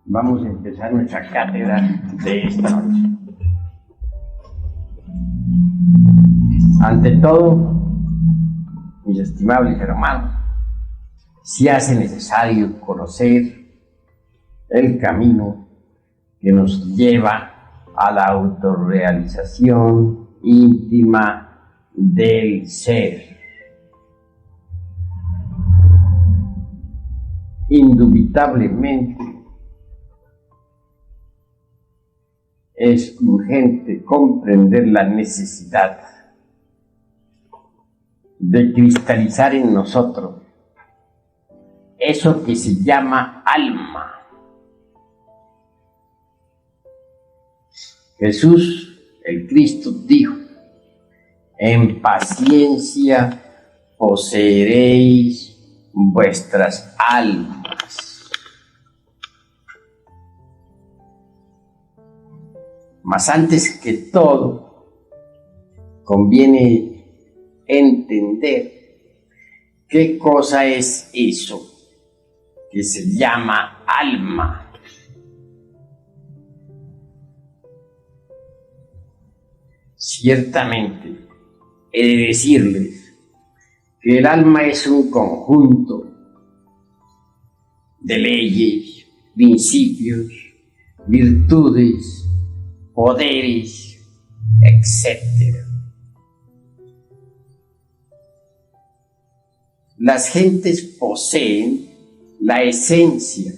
Vamos a empezar nuestra cátedra de esta noche. Ante todo, mis estimables hermanos, se hace necesario conocer el camino que nos lleva a la autorrealización íntima del ser. Indubitablemente, es urgente comprender la necesidad de cristalizar en nosotros eso que se llama alma. Jesús, el Cristo, dijo: en paciencia poseeréis vuestras almas. Mas antes que todo, conviene entender qué cosa es eso que se llama alma. Ciertamente, he de decirles que el alma es un conjunto de leyes, principios, virtudes, poderes, etc. Las gentes poseen la esencia,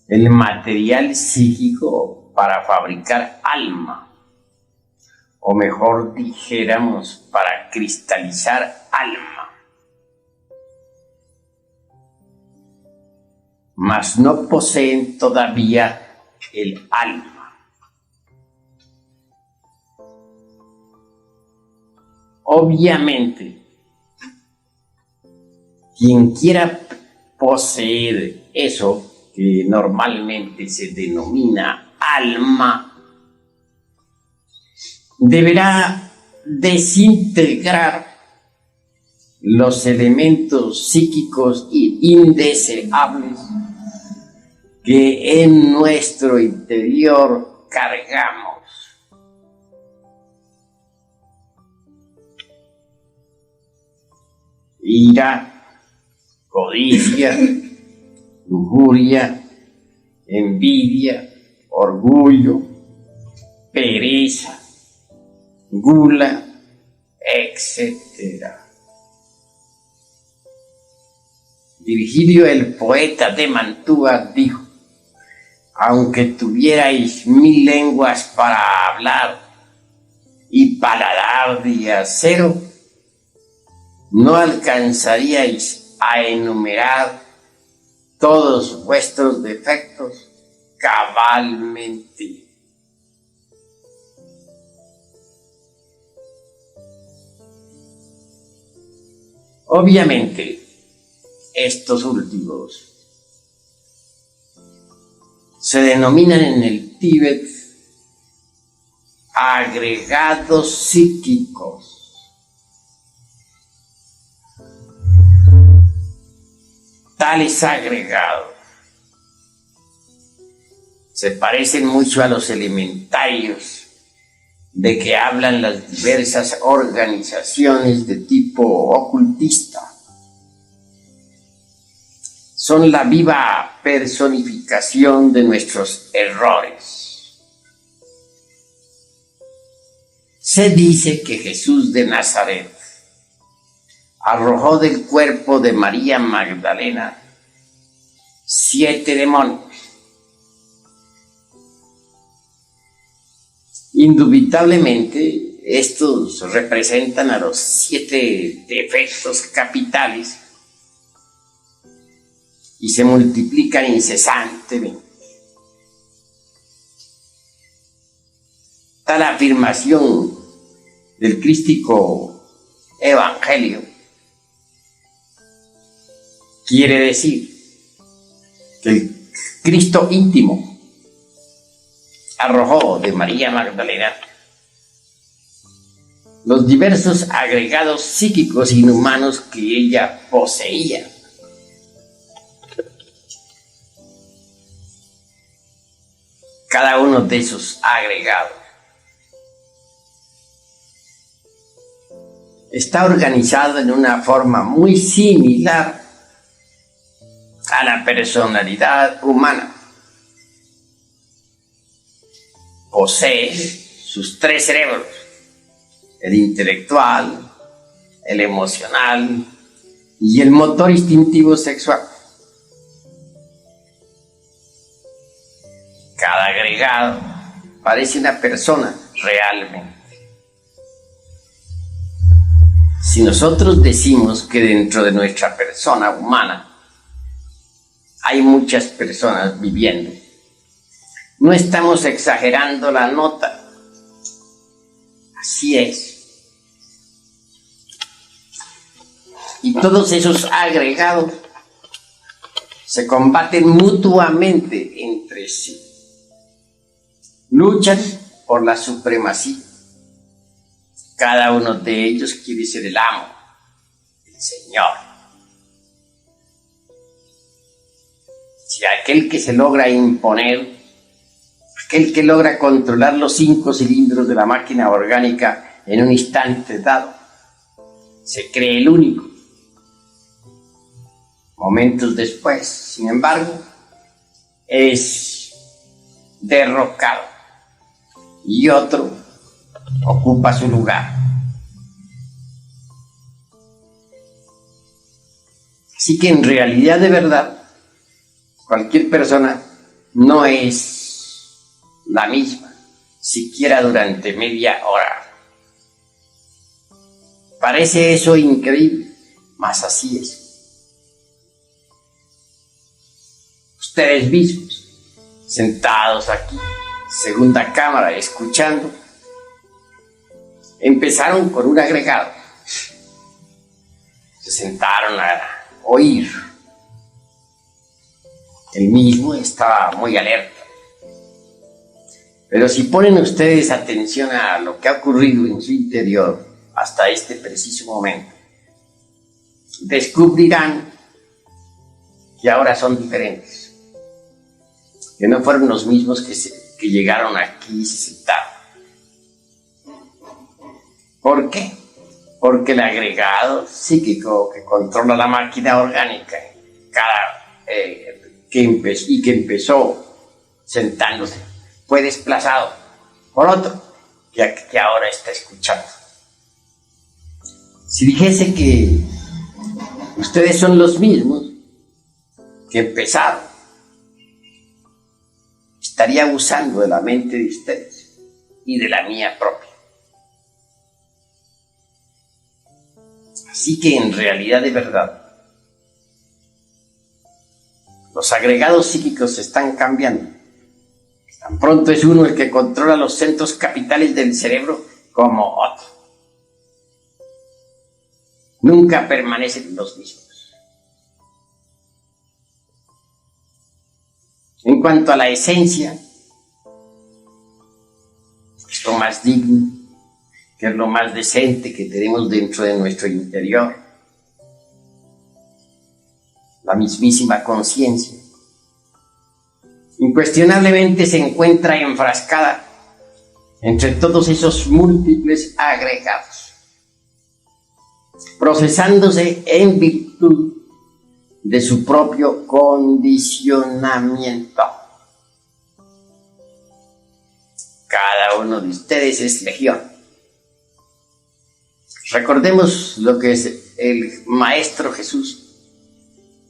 el material psíquico para fabricar alma, o mejor dijéramos, para cristalizar alma. Mas no poseen todavía el alma. Obviamente, quien quiera poseer eso que normalmente se denomina alma, deberá desintegrar los elementos psíquicos indeseables que en nuestro interior cargamos. Ira, codicia, lujuria, envidia, orgullo, pereza, gula, etc. Virgilio, el poeta de Mantua, dijo: aunque tuvierais 1000 lenguas para hablar y paladar de acero, no alcanzaríais a enumerar todos vuestros defectos cabalmente. Obviamente, estos últimos se denominan en el Tíbet agregados psíquicos. Tales agregados se parecen mucho a los elementarios de que hablan las diversas organizaciones de tipo ocultista. Son la viva personificación de nuestros errores. Se dice que Jesús de Nazaret arrojó del cuerpo de María Magdalena 7 demonios. Indubitablemente, estos representan a los 7 defectos capitales y se multiplican incesantemente. Tal afirmación del crístico evangelio quiere decir que el Cristo íntimo arrojó de María Magdalena los diversos agregados psíquicos inhumanos que ella poseía. Cada uno de esos agregados está organizado en una forma muy similar a la personalidad humana. Posee sus tres cerebros: el intelectual, el emocional y el motor instintivo sexual. Cada agregado parece una persona realmente. Si nosotros decimos que dentro de nuestra persona humana hay muchas personas viviendo, no estamos exagerando la nota. Así es. Y todos esos agregados se combaten mutuamente entre sí. Luchan por la supremacía. Cada uno de ellos quiere ser el amo, el señor. Si aquel que se logra imponer, aquel que logra controlar los 5 cilindros de la máquina orgánica en un instante dado, se cree el único. Momentos después, sin embargo, es derrocado y otro ocupa su lugar. Así que en realidad, de verdad, cualquier persona no es la misma, siquiera durante media hora. Parece eso increíble, mas así es. Ustedes mismos, sentados aquí, segunda cámara, escuchando, empezaron con un agregado. Se sentaron a oír. El mismo estaba muy alerta. Pero si ponen ustedes atención a lo que ha ocurrido en su interior hasta este preciso momento, descubrirán que ahora son diferentes, que no fueron los mismos que llegaron aquí y se sentaron. ¿Por qué? Porque el agregado psíquico que controla la máquina orgánica que empezó sentándose fue desplazado por otro que ahora está escuchando. Si dijese que ustedes son los mismos que empezaron, estaría abusando de la mente de ustedes y de la mía propia. Así que en realidad, de verdad, los agregados psíquicos se están cambiando. Tan pronto es uno el que controla los centros capitales del cerebro como otro. Nunca permanecen los mismos. En cuanto a la esencia, es lo más digno, que es lo más decente que tenemos dentro de nuestro interior. La mismísima conciencia incuestionablemente se encuentra enfrascada entre todos esos múltiples agregados, procesándose en virtud de su propio condicionamiento. Cada uno de ustedes es legión. Recordemos lo que el Maestro Jesús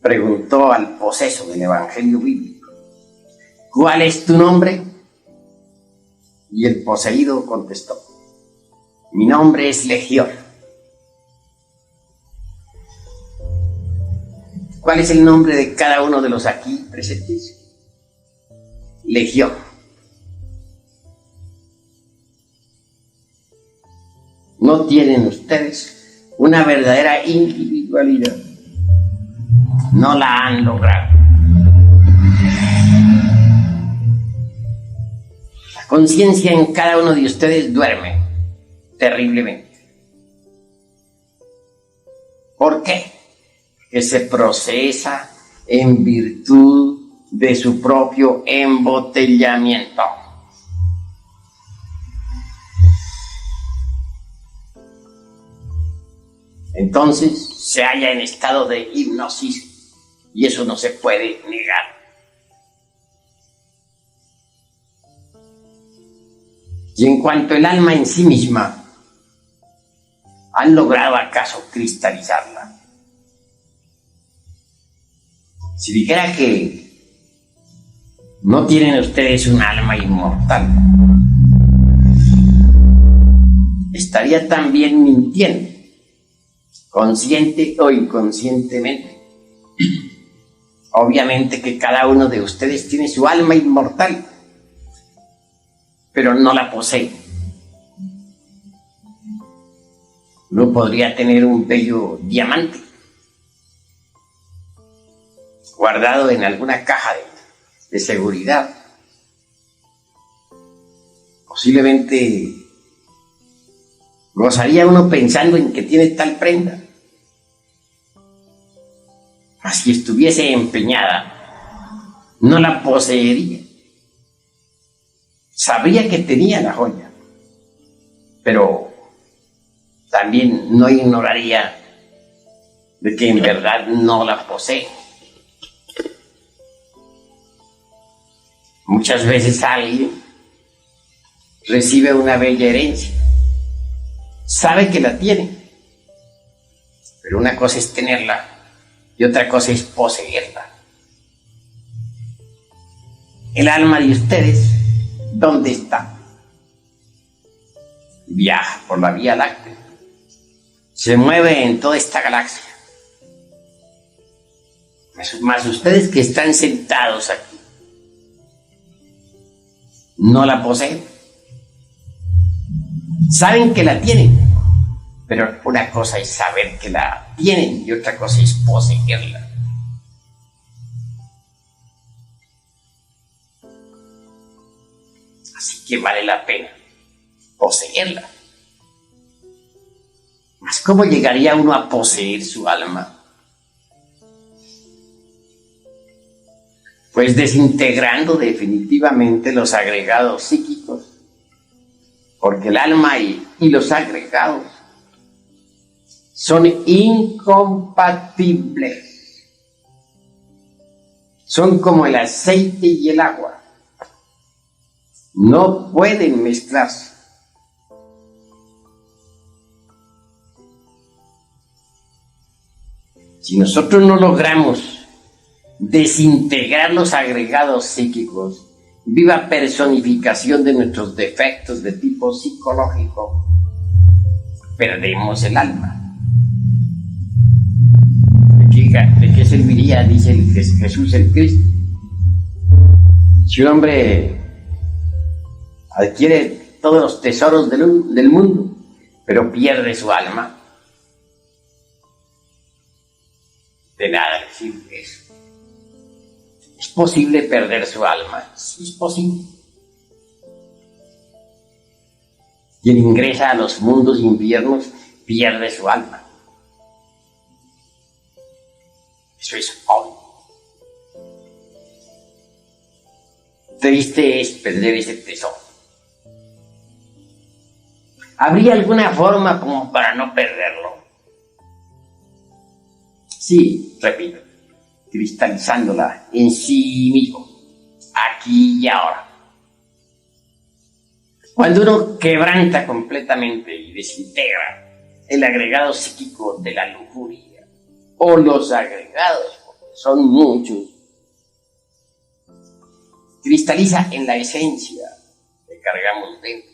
preguntó al poseso del Evangelio bíblico: ¿cuál es tu nombre? Y el poseído contestó: mi nombre es Legión. ¿Cuál es el nombre de cada uno de los aquí presentes? Legión. No tienen ustedes una verdadera individualidad. No la han logrado. La conciencia en cada uno de ustedes duerme terriblemente. ¿Por qué? Que se procesa en virtud de su propio embotellamiento. Entonces se halla en estado de hipnosis y eso no se puede negar. Y en cuanto al alma en sí misma, ¿han logrado acaso cristalizarla? Si dijera que no tienen ustedes un alma inmortal, estaría también mintiendo, consciente o inconscientemente. Obviamente que cada uno de ustedes tiene su alma inmortal, pero no la posee. Uno podría tener un bello diamante guardado en alguna caja de seguridad. Posiblemente gozaría uno pensando en que tiene tal prenda. Mas si estuviese empeñada, no la poseería. Sabría que tenía la joya, pero también no ignoraría de que en verdad no la posee. Muchas veces alguien recibe una bella herencia, sabe que la tiene, pero una cosa es tenerla y otra cosa es poseerla. El alma de ustedes, ¿dónde está? Viaja por la Vía Láctea, se mueve en toda esta galaxia. Más ustedes que están sentados aquí, no la poseen. Saben que la tienen, pero una cosa es saber que la tienen y otra cosa es poseerla. Así que vale la pena poseerla. Mas ¿cómo llegaría uno a poseer su alma? Pues desintegrando definitivamente los agregados psíquicos, porque el alma y los agregados son incompatibles. Son como el aceite y el agua. No pueden mezclarse. Si nosotros no logramos desintegrar los agregados psíquicos, viva personificación de nuestros defectos de tipo psicológico, perdemos el alma. ¿De qué serviría, dice Jesús el Cristo? Si un hombre adquiere todos los tesoros del mundo, pero pierde su alma, de nada le sirve eso. ¿Es posible perder su alma? Sí, es posible. Quien ingresa a los mundos infiernos pierde su alma. Eso es obvio. Triste es perder ese tesoro. ¿Habría alguna forma como para no perderlo? Sí, repito, cristalizándola en sí mismo, aquí y ahora. Cuando uno quebranta completamente y desintegra el agregado psíquico de la lujuria, o los agregados, porque son muchos, cristaliza en la esencia que cargamos dentro.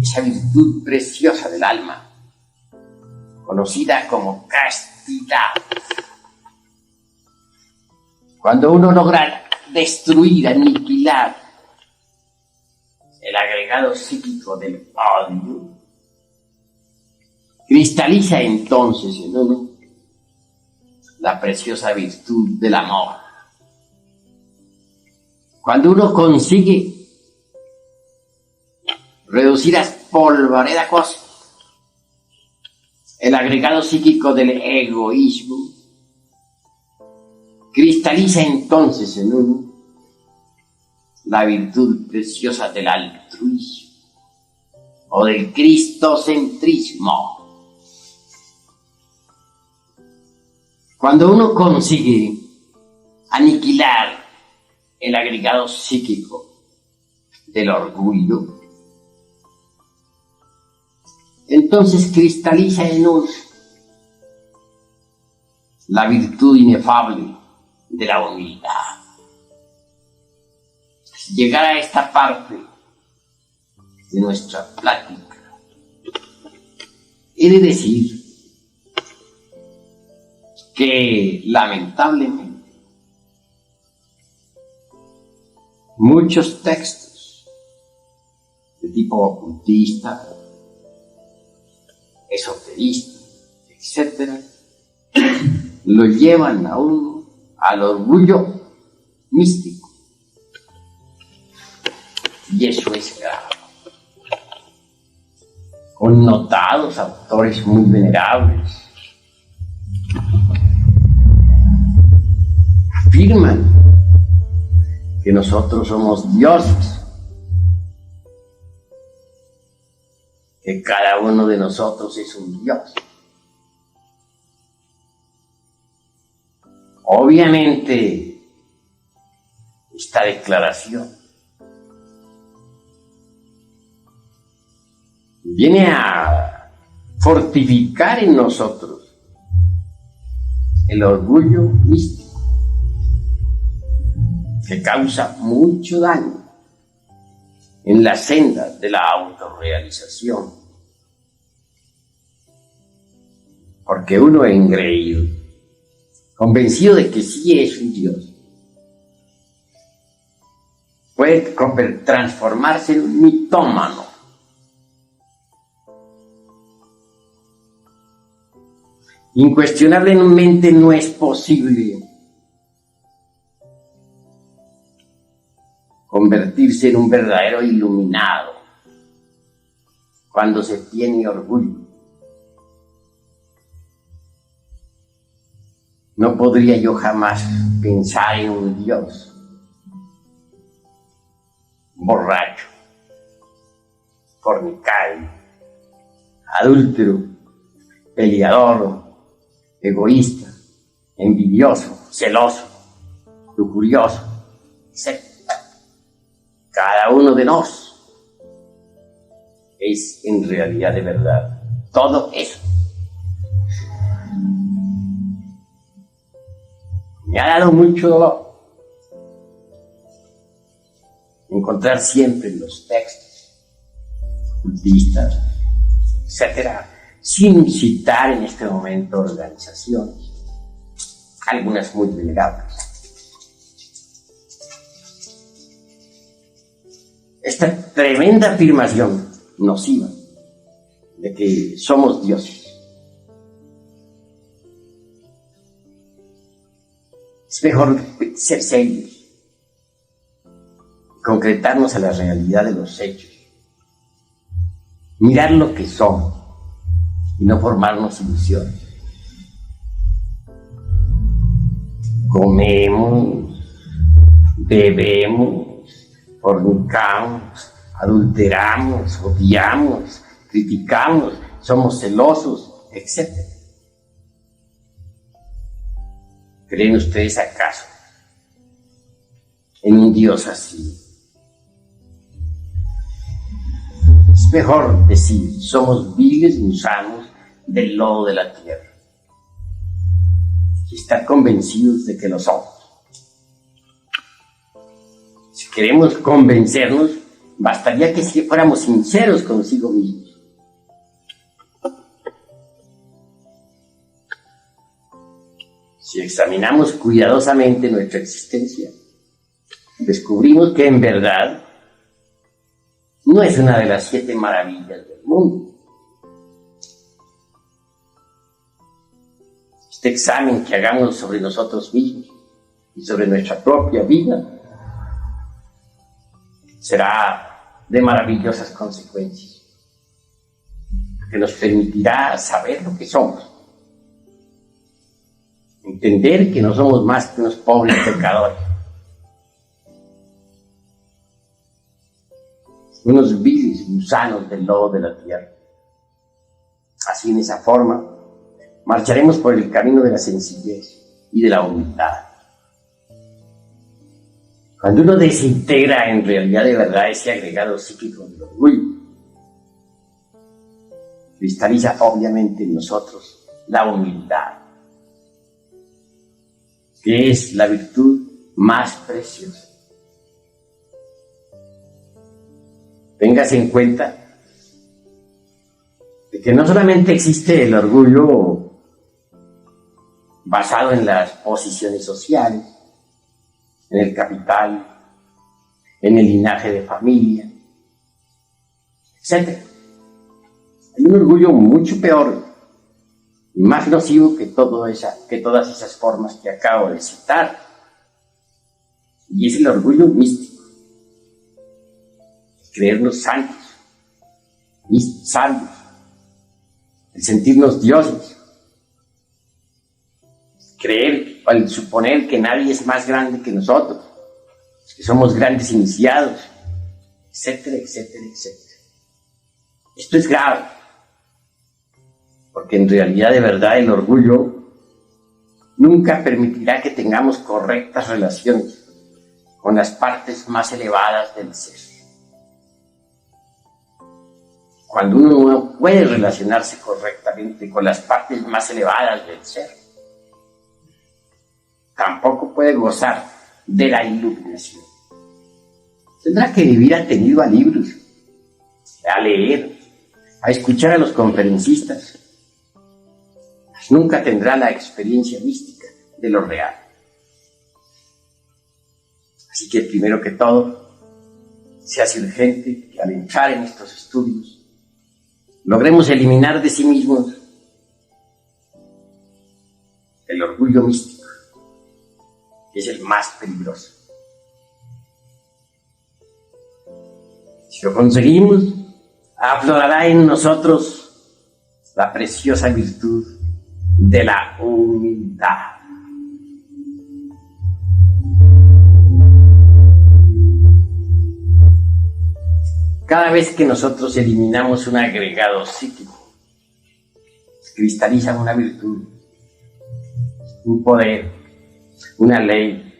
Esa virtud preciosa del alma, conocida como castidad. Cuando uno logra destruir, aniquilar el agregado psíquico del odio, cristaliza entonces en uno la preciosa virtud del amor. Cuando uno consigue reducir a polvareda cosas el agregado psíquico del egoísmo, cristaliza entonces en uno la virtud preciosa del altruismo o del cristocentrismo. Cuando uno consigue aniquilar el agregado psíquico del orgullo, entonces cristaliza en uno la virtud inefable de la humildad. Llegar a esta parte de nuestra plática, he de decir que lamentablemente muchos textos de tipo ocultista, esoterista, etc., lo llevan a uno al orgullo místico. Y eso es grave. Connotados autores muy venerables afirman que nosotros somos dioses, que cada uno de nosotros es un dios. Obviamente, esta declaración viene a fortificar en nosotros el orgullo místico, que causa mucho daño en la senda de la autorrealización. Porque uno engreído, convencido de que sí es un Dios, puede transformarse en un mitómano. Incuestionablemente no es posible convertirse en un verdadero iluminado cuando se tiene orgullo. No podría yo jamás pensar en un Dios borracho, fornicario, adúltero, peleador, egoísta, envidioso, celoso, lujurioso, etc. Cada uno de nosotros es en realidad de verdad todo eso. Me ha dado mucho dolor encontrar siempre en los textos ocultistas, etcétera, sin citar en este momento organizaciones, algunas muy venerables, esta tremenda afirmación nociva de que somos dioses. Es mejor ser serios, concretarnos a la realidad de los hechos, mirar lo que somos y no formarnos ilusiones. Comemos, bebemos, fornicamos, adulteramos, odiamos, criticamos, somos celosos, etc. ¿Creen ustedes acaso en un Dios así? Es mejor decir, somos viles gusanos del lodo de la tierra, y estar convencidos de que lo somos. Si queremos convencernos, bastaría que fuéramos sinceros consigo mismos. Si examinamos cuidadosamente nuestra existencia, descubrimos que en verdad no es una de las 7 maravillas del mundo. Este examen que hagamos sobre nosotros mismos y sobre nuestra propia vida será de maravillosas consecuencias. que nos permitirá saber lo que somos. Entender que no somos más que unos pobres pecadores. Unos viles gusanos del lodo de la tierra. Así, en esa forma, marcharemos por el camino de la sencillez y de la humildad. Cuando uno desintegra en realidad de verdad ese agregado psíquico del orgullo, cristaliza obviamente en nosotros la humildad, que es la virtud más preciosa. Téngase en cuenta de que no solamente existe el orgullo basado en las posiciones sociales, en el capital, en el linaje de familia, etc. Hay un orgullo mucho peor y más nocivo que todas esas formas que acabo de citar, y es el orgullo místico. El creernos santos, sabios, el sentirnos dioses, creer al suponer que nadie es más grande que nosotros, que somos grandes iniciados, etcétera, etcétera, etcétera. Esto es grave, porque en realidad de verdad el orgullo nunca permitirá que tengamos correctas relaciones con las partes más elevadas del ser. Cuando uno no puede relacionarse correctamente con las partes más elevadas del ser, tampoco puede gozar de la iluminación. Tendrá que vivir atenido a libros, a leer, a escuchar a los conferencistas. Nunca tendrá la experiencia mística de lo real. Así que primero que todo, se hace urgente que al entrar en estos estudios logremos eliminar de sí mismos el orgullo místico, que es el más peligroso. Si lo conseguimos, aflorará en nosotros la preciosa virtud de la humildad. Cada vez que nosotros eliminamos un agregado psíquico, cristaliza una virtud, un poder, una ley,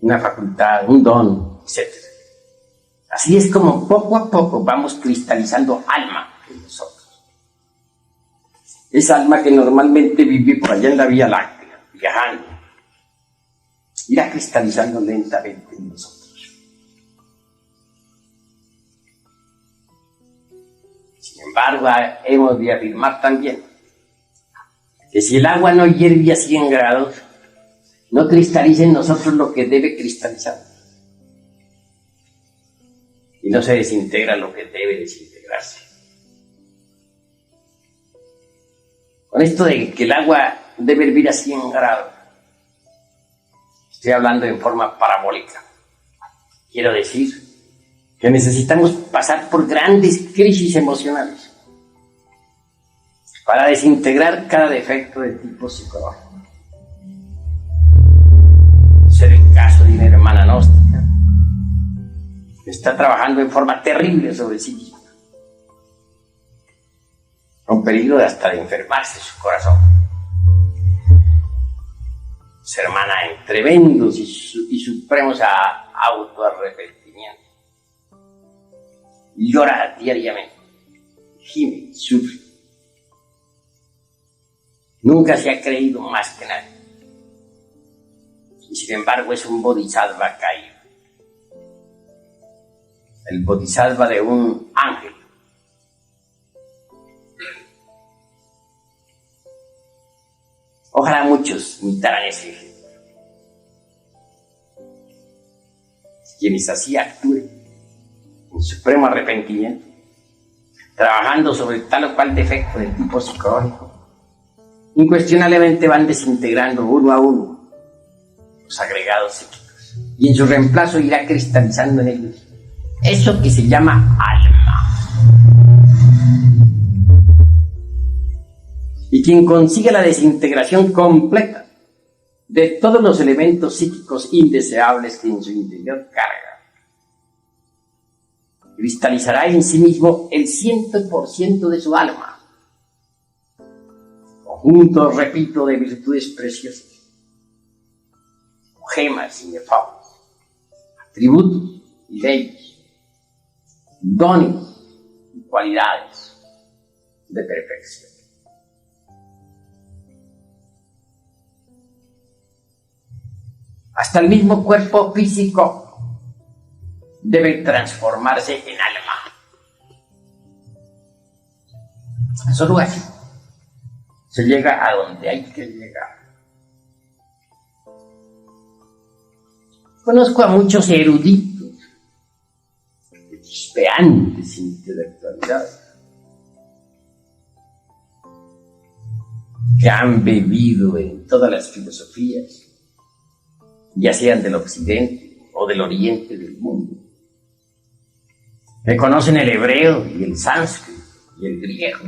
una facultad, un don, etc. Así es como poco a poco vamos cristalizando alma en nosotros. Esa alma que normalmente vive por allá en la Vía Láctea, viajando, irá cristalizando lentamente en nosotros. Sin embargo, hemos de afirmar también que si el agua no hierve a 100 grados, no cristaliza en nosotros lo que debe cristalizar. Y no se desintegra lo que debe desintegrarse. Con esto de que el agua debe hervir a 100 grados, estoy hablando en forma parabólica. Quiero decir que necesitamos pasar por grandes crisis emocionales para desintegrar cada defecto de tipo psicológico. Ser el caso de una hermana gnóstica que está trabajando en forma terrible sobre sí misma, con peligro hasta de enfermarse su corazón. Su hermana en tremendos y supremos autoarrepentimientos. Llora diariamente, gime, sufre. Nunca se ha creído más que nadie. Y sin embargo es un bodhisattva caído. El bodhisattva de un ángel. Ojalá muchos imitaran ese ejemplo. Quienes así actúen en supremo arrepentimiento, trabajando sobre tal o cual defecto del tipo psicológico, incuestionablemente van desintegrando uno a uno los agregados psíquicos, y en su reemplazo irá cristalizando en ellos eso que se llama alma. quien consigue la desintegración completa de todos los elementos psíquicos indeseables que en su interior carga, cristalizará en sí mismo el 100% de su alma, conjunto, repito, de virtudes preciosas, gemas inefables, atributos y leyes, dones y cualidades de perfección. Hasta el mismo cuerpo físico debe transformarse en alma. Solo así se llega a donde hay que llegar. Conozco a muchos eruditos, chispeantes intelectualidad, que han bebido en todas las filosofías, ya sean del occidente o del oriente del mundo, que conocen el hebreo y el sánscrito y el griego,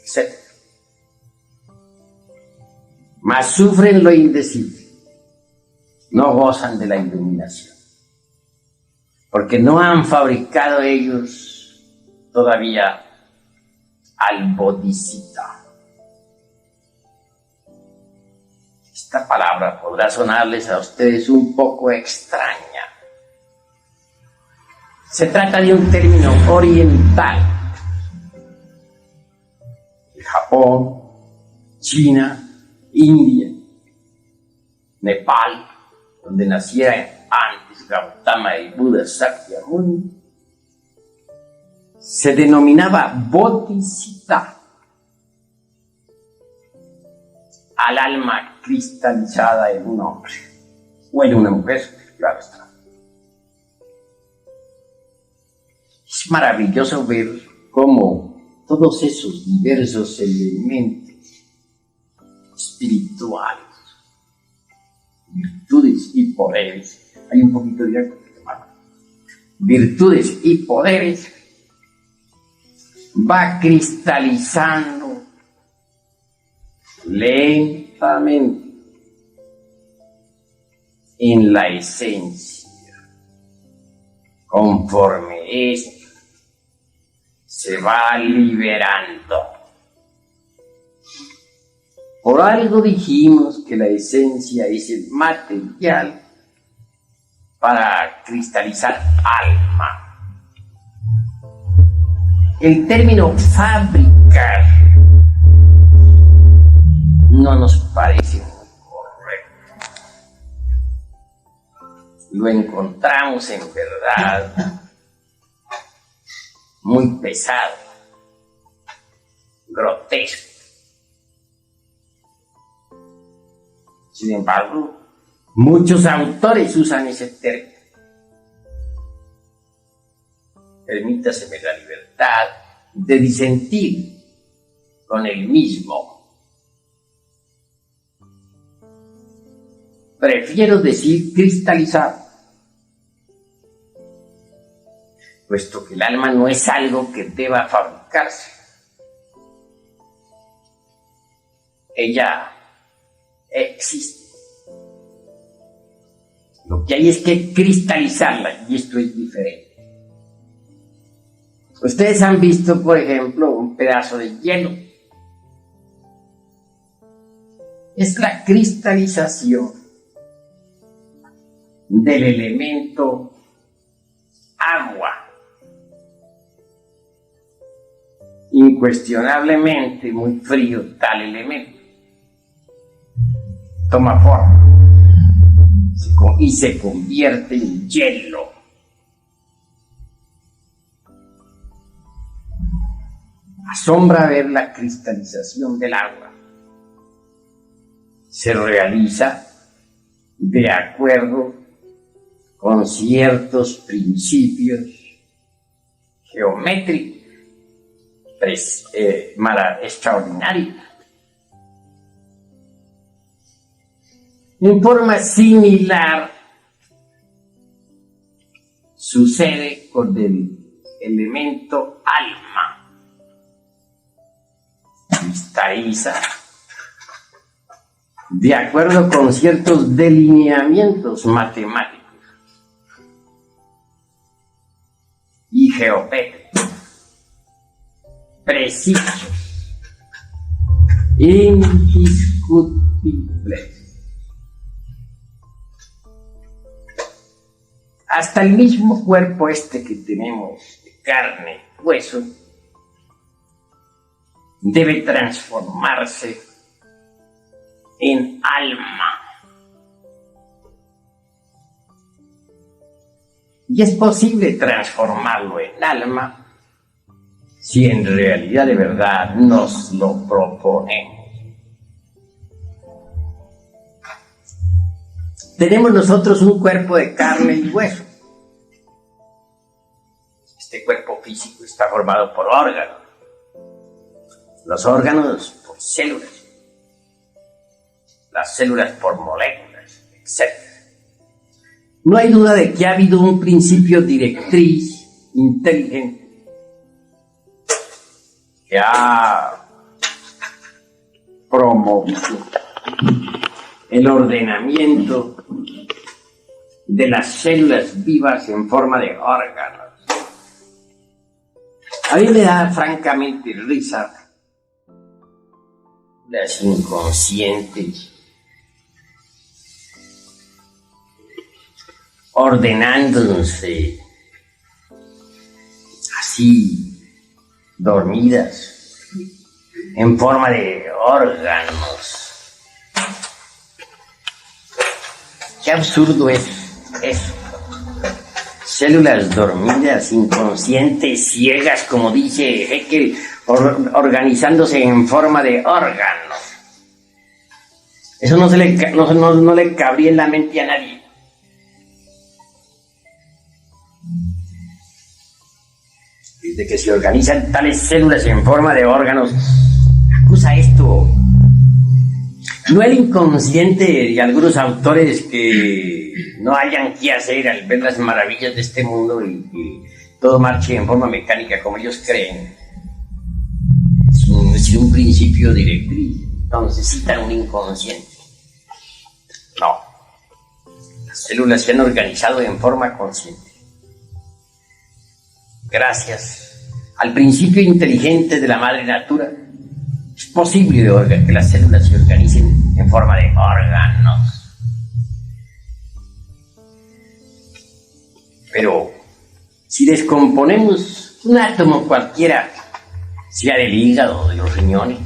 etc. Mas sufren lo indecible, no gozan de la iluminación, porque no han fabricado ellos todavía al Bodhisattva. Esta palabra podrá sonarles a ustedes un poco extraña. Se trata de un término oriental. De Japón, China, India, Nepal, donde naciera antes Gautama y Buda Sakyamuni, se denominaba Bodhisattva al alma cristalizada en un hombre o en una mujer, claro está. Es maravilloso ver cómo todos esos diversos elementos espirituales, virtudes y poderes, hay un poquito de algo que tomar, virtudes y poderes, va cristalizando lentamente en la esencia, conforme esto se va liberando. Por algo dijimos que la esencia es el material para cristalizar alma. El término fabricar no nos parece muy correcto. Lo encontramos en verdad muy pesado, grotesco. Sin embargo, muchos autores usan ese término. Permítaseme la libertad de disentir con el mismo. Prefiero decir cristalizar, puesto que el alma no es algo que deba fabricarse. Ella existe. Lo que hay es que cristalizarla, y esto es diferente. Ustedes han visto, por ejemplo, un pedazo de hielo. Es la cristalización del elemento agua. Incuestionablemente muy frío tal elemento. Toma forma y se convierte en hielo. Asombra ver la cristalización del agua. Se realiza de acuerdo con ciertos principios geométricos extraordinarios. En forma similar sucede con el elemento alma. cristaliza de acuerdo con ciertos delineamientos matemáticos y geométricos precisos, indiscutibles. Hasta el mismo cuerpo que tenemos de carne y hueso debe transformarse en alma. Y es posible transformarlo en alma si en realidad de verdad nos lo proponemos. Tenemos nosotros un cuerpo de carne y hueso. Este cuerpo físico está formado por órganos. Los órganos por células. Las células por moléculas, etc. No hay duda de que ha habido un principio directriz inteligente que ha promovido el ordenamiento de las células vivas en forma de órganos. A mí me da francamente risa las inconscientes ordenándose así, dormidas, en forma de órganos. Qué absurdo es eso. Células dormidas, inconscientes, ciegas, como dice Haeckel, organizándose en forma de órganos. Eso no le cabría en la mente a nadie. Desde que se organizan tales células en forma de órganos, acusa esto. No el inconsciente y algunos autores que no hayan qué hacer al ver las maravillas de este mundo y que todo marche en forma mecánica como ellos creen, sin un principio directriz. No necesitan un inconsciente. No. Las células se han organizado en forma consciente. Gracias al principio inteligente de la madre natura, es posible que las células se organicen en forma de órganos. Pero si descomponemos un átomo cualquiera, sea del hígado, de los riñones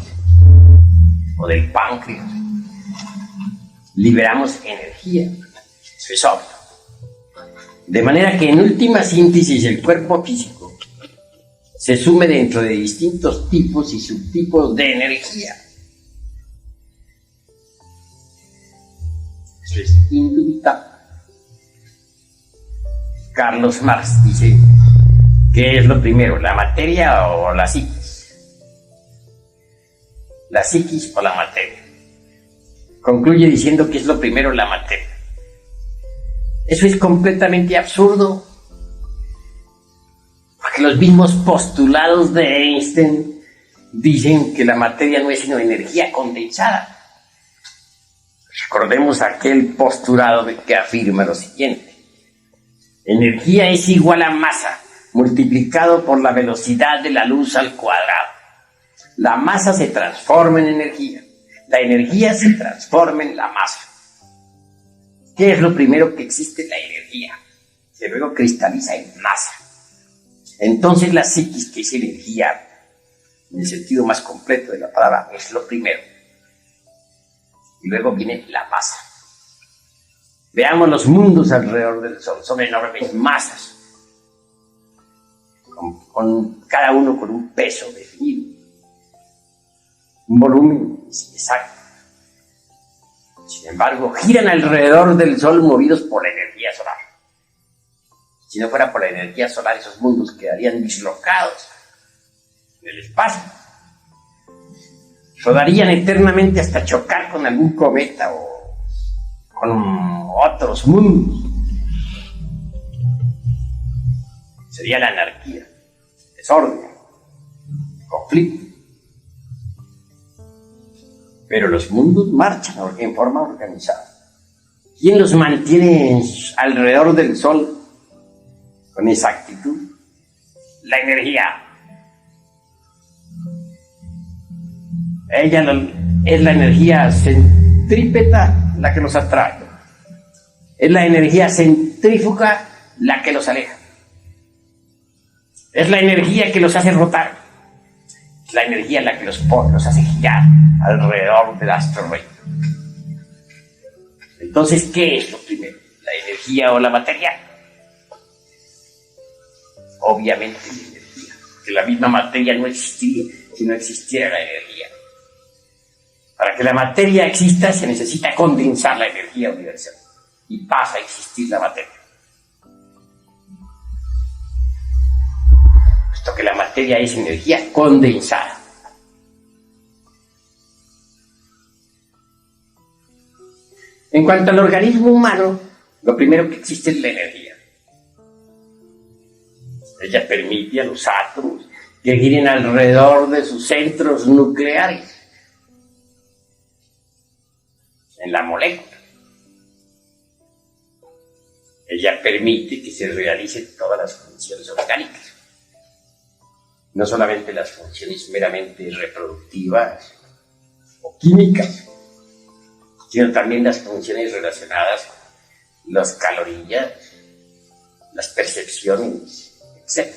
o del páncreas, liberamos energía. Eso es obvio. De manera que en última síntesis el cuerpo físico se sume dentro de distintos tipos y subtipos de energía. Eso es indubitable. Carlos Marx dice, ¿qué es lo primero, la materia o la psiquis? La psiquis o la materia. Concluye diciendo que es lo primero, la materia. Eso es completamente absurdo, porque los mismos postulados de Einstein dicen que la materia no es sino energía condensada. Recordemos aquel postulado que afirma lo siguiente: energía es igual a masa multiplicado por la velocidad de la luz al cuadrado. La masa se transforma en energía, la energía se transforma en la masa. ¿Qué es lo primero que existe? La energía, que luego cristaliza en masa. Entonces la psiquis, que es energía en el sentido más completo de la palabra, es lo primero. Y luego viene la masa. Veamos los mundos alrededor del Sol, son enormes masas, con cada uno con un peso definido, un volumen exacto. Sin embargo, giran alrededor del Sol movidos por la energía solar. Si no fuera por la energía solar, esos mundos quedarían dislocados en el espacio. Rodarían eternamente hasta chocar con algún cometa o con otros mundos. Sería la anarquía, desorden, conflicto. Pero los mundos marchan en forma organizada. ¿Quién los mantiene alrededor del Sol con exactitud? La energía. Ella es la energía centrípeta la que los atrae. Es la energía centrífuga la que los aleja. Es la energía que los hace rotar. Es la energía la que los hace girar alrededor del astro rey. Entonces, ¿qué es lo primero? ¿La energía o la materia? Obviamente la energía, que la misma materia no existiría si no existiera la energía. Para que la materia exista se necesita condensar la energía universal y pasa a existir la materia. Puesto que la materia es energía condensada. En cuanto al organismo humano, lo primero que existe es la energía. Ella permite a los átomos que giren alrededor de sus centros nucleares en la molécula. Ella permite que se realicen todas las funciones orgánicas, no solamente las funciones meramente reproductivas o químicas, sino también las funciones relacionadas con las calorías, las percepciones, etc.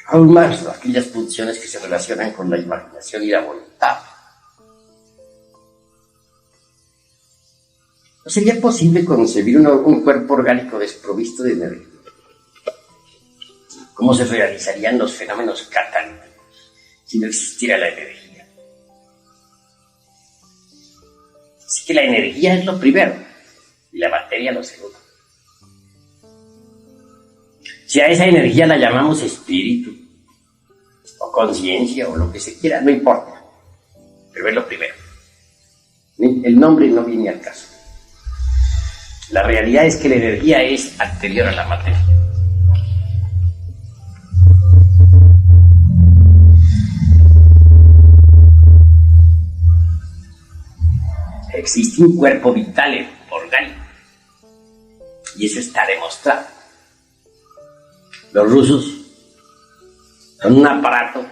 Aún más aquellas funciones que se relacionan con la imaginación y la voluntad. ¿No sería posible concebir un cuerpo orgánico desprovisto de energía? ¿Cómo se realizarían los fenómenos catalíticos si no existiera la energía? Así que la energía es lo primero y la materia lo segundo. Si a esa energía la llamamos espíritu o conciencia o lo que se quiera, no importa, pero es lo primero. El nombre no viene al caso. La realidad es que la energía es anterior a la materia. Existe un cuerpo vital orgánico y eso está demostrado. Los rusos, con un aparato,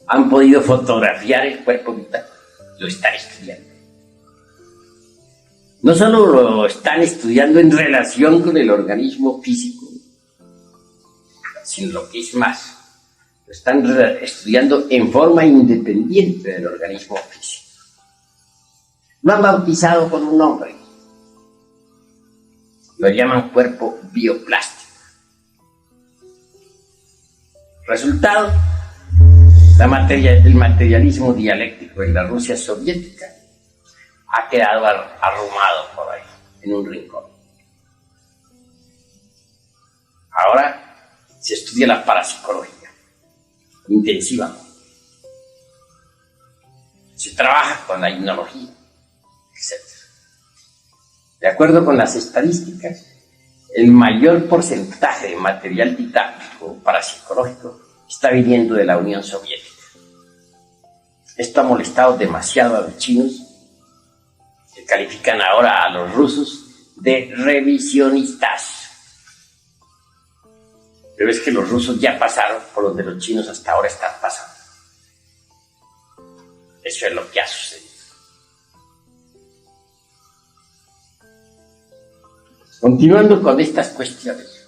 han podido fotografiar el cuerpo vital, lo están estudiando. No solo lo están estudiando en relación con el organismo físico, sino lo que es más, lo están estudiando en forma independiente del organismo físico. Lo han bautizado con un nombre. Lo llaman cuerpo bioplástico. Resultado, el materialismo dialéctico en la Rusia soviética ha quedado arrumado por ahí, en un rincón. Ahora se estudia la parapsicología intensivamente. Se trabaja con la hipnología, etc. De acuerdo con las estadísticas, el mayor porcentaje de material didáctico parapsicológico está viniendo de la Unión Soviética. Esto ha molestado demasiado a los chinos, que califican ahora a los rusos de revisionistas. Pero es que los rusos ya pasaron por donde los chinos hasta ahora están pasando. Eso es lo que ha sucedido. Continuando con estas cuestiones,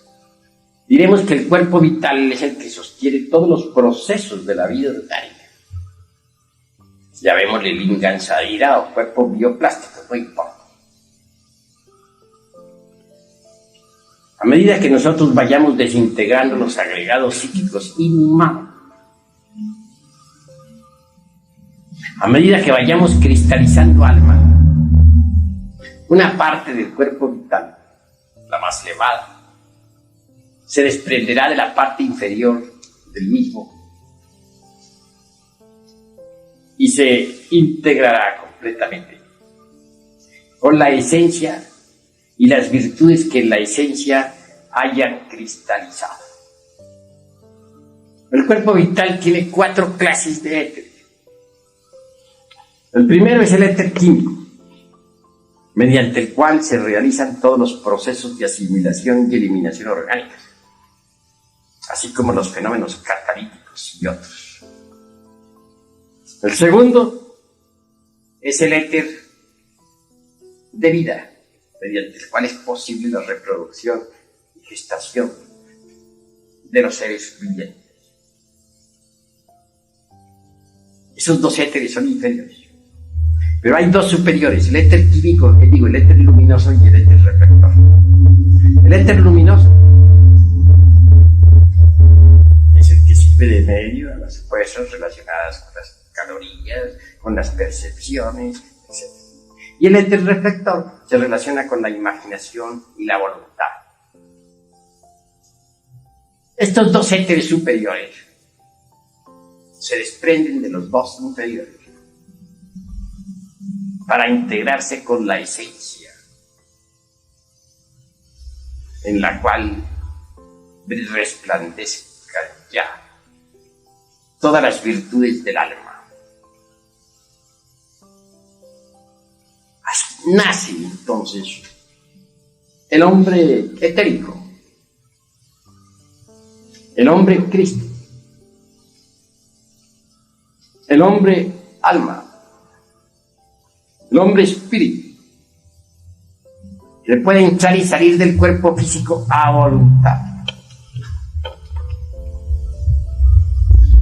diremos que el cuerpo vital es el que sostiene todos los procesos de la vida orgánica. Llamémosle lingam shārīra o cuerpo bioplástico, no importa. A medida que nosotros vayamos desintegrando los agregados psíquicos inhumanos, a medida que vayamos cristalizando alma, una parte del cuerpo vital, la más elevada, se desprenderá de la parte inferior del mismo y se integrará completamente con la esencia y las virtudes que en la esencia hayan cristalizado. El cuerpo vital tiene 4 clases de éter. El primero es el éter químico, mediante el cual se realizan todos los procesos de asimilación y eliminación orgánicos, así como los fenómenos catalíticos y otros. El segundo es el éter de vida, mediante el cual es posible la reproducción y gestación de los seres vivientes. Esos 2 éteres son inferiores. Pero hay 2 superiores, el éter químico, el éter luminoso y el éter reflector. El éter luminoso es el que sirve de medio a las fuerzas relacionadas con las calorías, con las percepciones, etc. Y el éter reflector se relaciona con la imaginación y la voluntad. Estos 2 éteres superiores se desprenden de los 2 inferiores para integrarse con la esencia, en la cual resplandezcan ya todas las virtudes del alma. Así nace entonces el hombre etérico, el hombre Cristo, el hombre alma, el hombre espíritu, que puede entrar y salir del cuerpo físico a voluntad.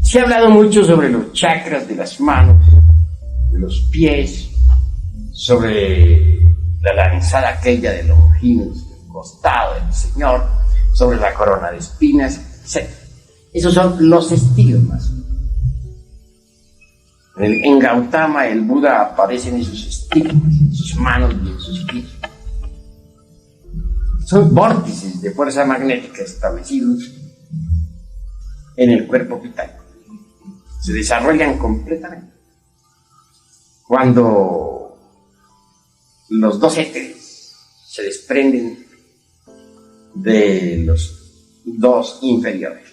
Se ha hablado mucho sobre los chakras de las manos, de los pies, sobre la lanzada aquella de Longinos, del costado del Señor, sobre la corona de espinas, etc. Esos son los estigmas. En Gautama el Buda aparecen esos estigmas, en sus manos y en sus pies. Son vórtices de fuerza magnética establecidos en el cuerpo vital. Se desarrollan completamente cuando los 2 éteres se desprenden de los 2 inferiores.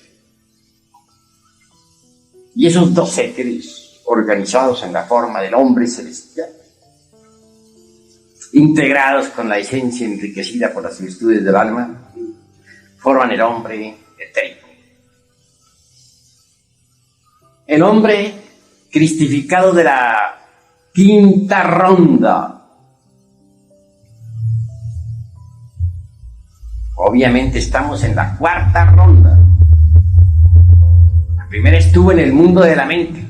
Y esos 2 éteres, organizados en la forma del hombre celestial, integrados con la esencia enriquecida por las virtudes del alma, forman el hombre etérico. El hombre cristificado de la 5ª ronda. Obviamente estamos en la 4ª ronda. La primera estuvo en el mundo de la mente.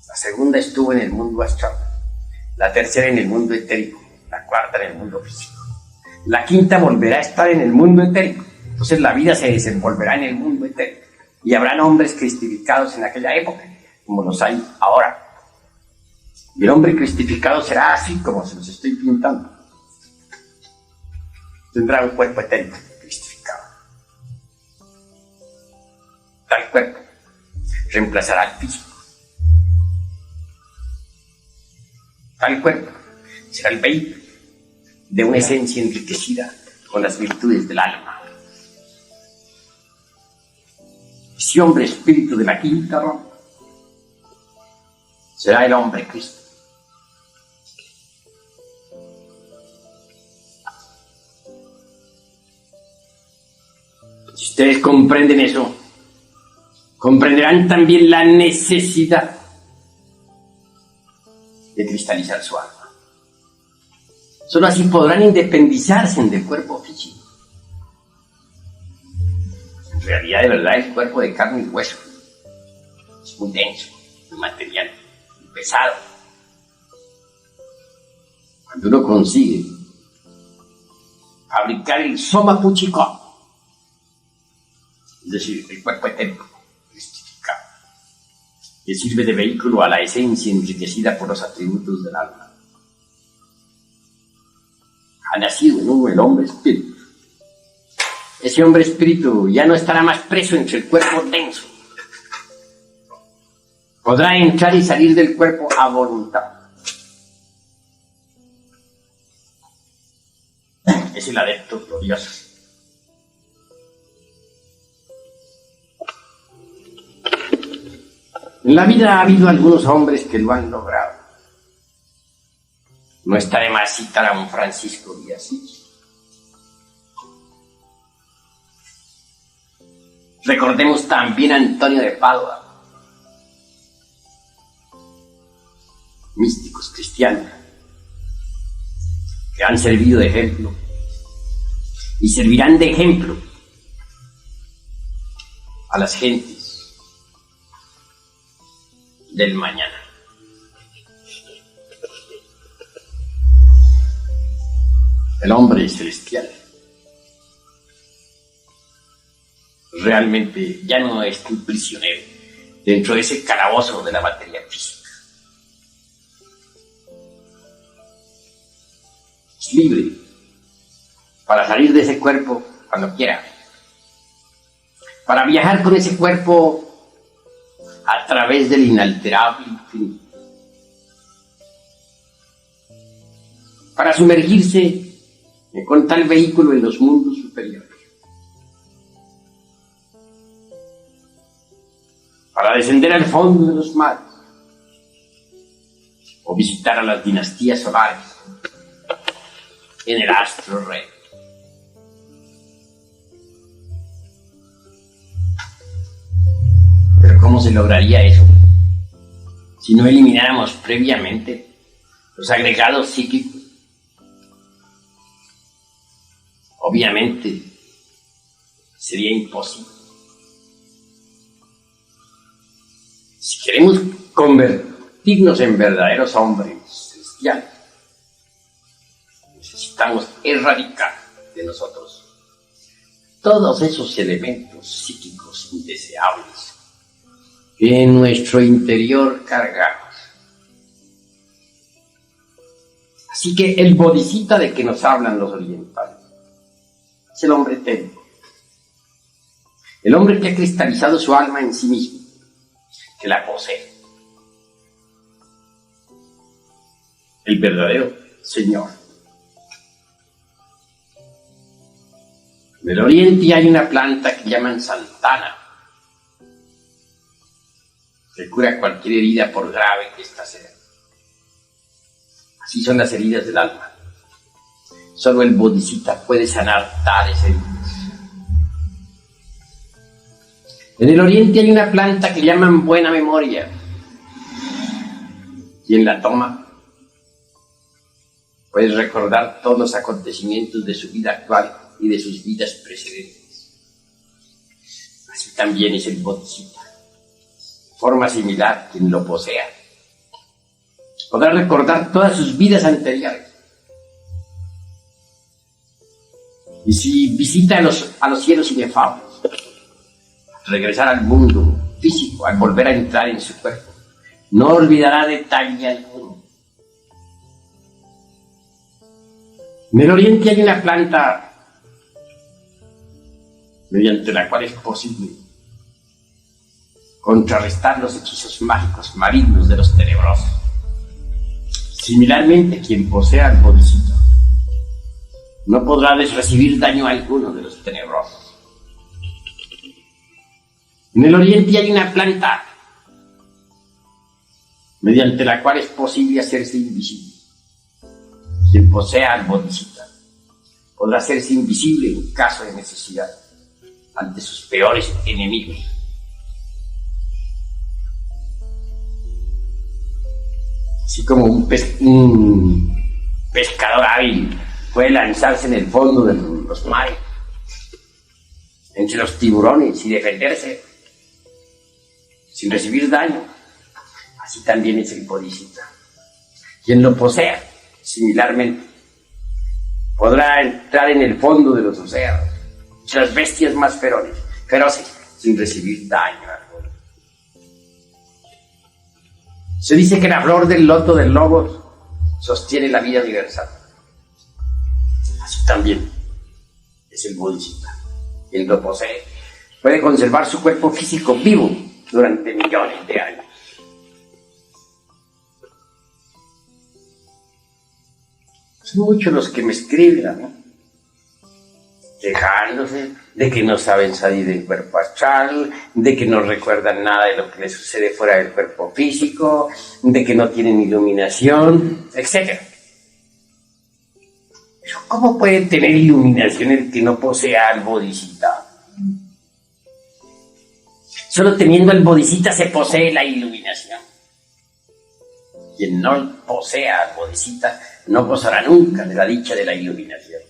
La segunda estuvo en el mundo astral, la tercera en el mundo etérico, la 4ª en el mundo físico. La 5ª volverá a estar en el mundo etérico. Entonces la vida se desenvolverá en el mundo etérico. Y habrán hombres cristificados en aquella época, como los hay ahora. Y el hombre cristificado será así como se los estoy pintando. Tendrá un cuerpo etérico cristificado. Tal cuerpo reemplazará al físico. Tal cuerpo será el vehículo de una esencia enriquecida con las virtudes del alma. Ese hombre espíritu de la 5ª ronda será el hombre Cristo. Si ustedes comprenden eso, comprenderán también la necesidad de cristalizar su alma. Solo así podrán independizarse del cuerpo físico. En realidad, de verdad, el cuerpo de carne y hueso es muy denso, muy material, muy pesado. Cuando uno consigue fabricar el soma puchiko, es decir, el cuerpo etérico, cristificado, que sirve de vehículo a la esencia enriquecida por los atributos del alma. Ha nacido en uno el hombre espíritu. Ese hombre espíritu ya no estará más preso entre el cuerpo denso. Podrá entrar y salir del cuerpo a voluntad. Es el adepto glorioso. En la vida ha habido algunos hombres que lo han logrado. No está de más citar a un Francisco de Asís. Recordemos también a Antonio de Padua, místicos cristianos que han servido de ejemplo y servirán de ejemplo a las gentes del mañana. El hombre celestial realmente ya no es un prisionero dentro de ese calabozo de la materia física. Es libre para salir de ese cuerpo cuando quiera, para viajar con ese cuerpo a través del inalterable infinito, para sumergirse con tal vehículo en los mundos superiores, para descender al fondo de los mares o visitar a las dinastías solares en el astro rey. Pero ¿cómo se lograría eso si no elimináramos previamente los agregados psíquicos? Obviamente sería imposible. Si queremos convertirnos en verdaderos hombres celestiales, necesitamos erradicar de nosotros todos esos elementos psíquicos indeseables que en nuestro interior cargamos. Así que el bodhisattva de que nos hablan los orientales es el hombre técnico, el hombre que ha cristalizado su alma en sí mismo, que la posee, el verdadero Señor. En el oriente hay una planta que llaman santana, que cura cualquier herida por grave que ésta sea. Así son las heridas del alma. Solo el bodhisattva puede sanar tales heridas. En el oriente hay una planta que llaman buena memoria. Quien la toma puede recordar todos los acontecimientos de su vida actual y de sus vidas precedentes. Así también es el bodhisattva. De forma similar, quien lo posea podrá recordar todas sus vidas anteriores. Y si visita a los cielos inefables, al regresar al mundo físico, al volver a entrar en su cuerpo, no olvidará detalle alguno. En el oriente hay una planta mediante la cual es posible contrarrestar los hechizos mágicos malignos de los tenebrosos. Similarmente, quien posea el bodhisattva no podrá recibir daño alguno de los tenebrosos. En el oriente hay una planta mediante la cual es posible hacerse invisible. Quien posea al bodhisattva podrá hacerse invisible en caso de necesidad ante sus peores enemigos. Así como un pescador hábil puede lanzarse en el fondo de los mares, entre los tiburones, y defenderse sin recibir daño, así también es el bodhisattva. Quien lo posea, similarmente, podrá entrar en el fondo de los océanos, entre las bestias más feroces, sin recibir daño alguno. Se dice que la flor del loto del logos sostiene la vida universal. Así también es el bodhisattva. Quien lo posee puede conservar su cuerpo físico vivo durante millones de años. Son muchos los que me escriben, ¿no?, quejándose de que no saben salir del cuerpo astral, de que no recuerdan nada de lo que les sucede fuera del cuerpo físico, de que no tienen iluminación, etc. Pero ¿cómo puede tener iluminación el que no posea al Bodhisattva? Solo teniendo al Bodhisattva se posee la iluminación. Quien no posea al Bodhisattva no gozará nunca de la dicha de la iluminación.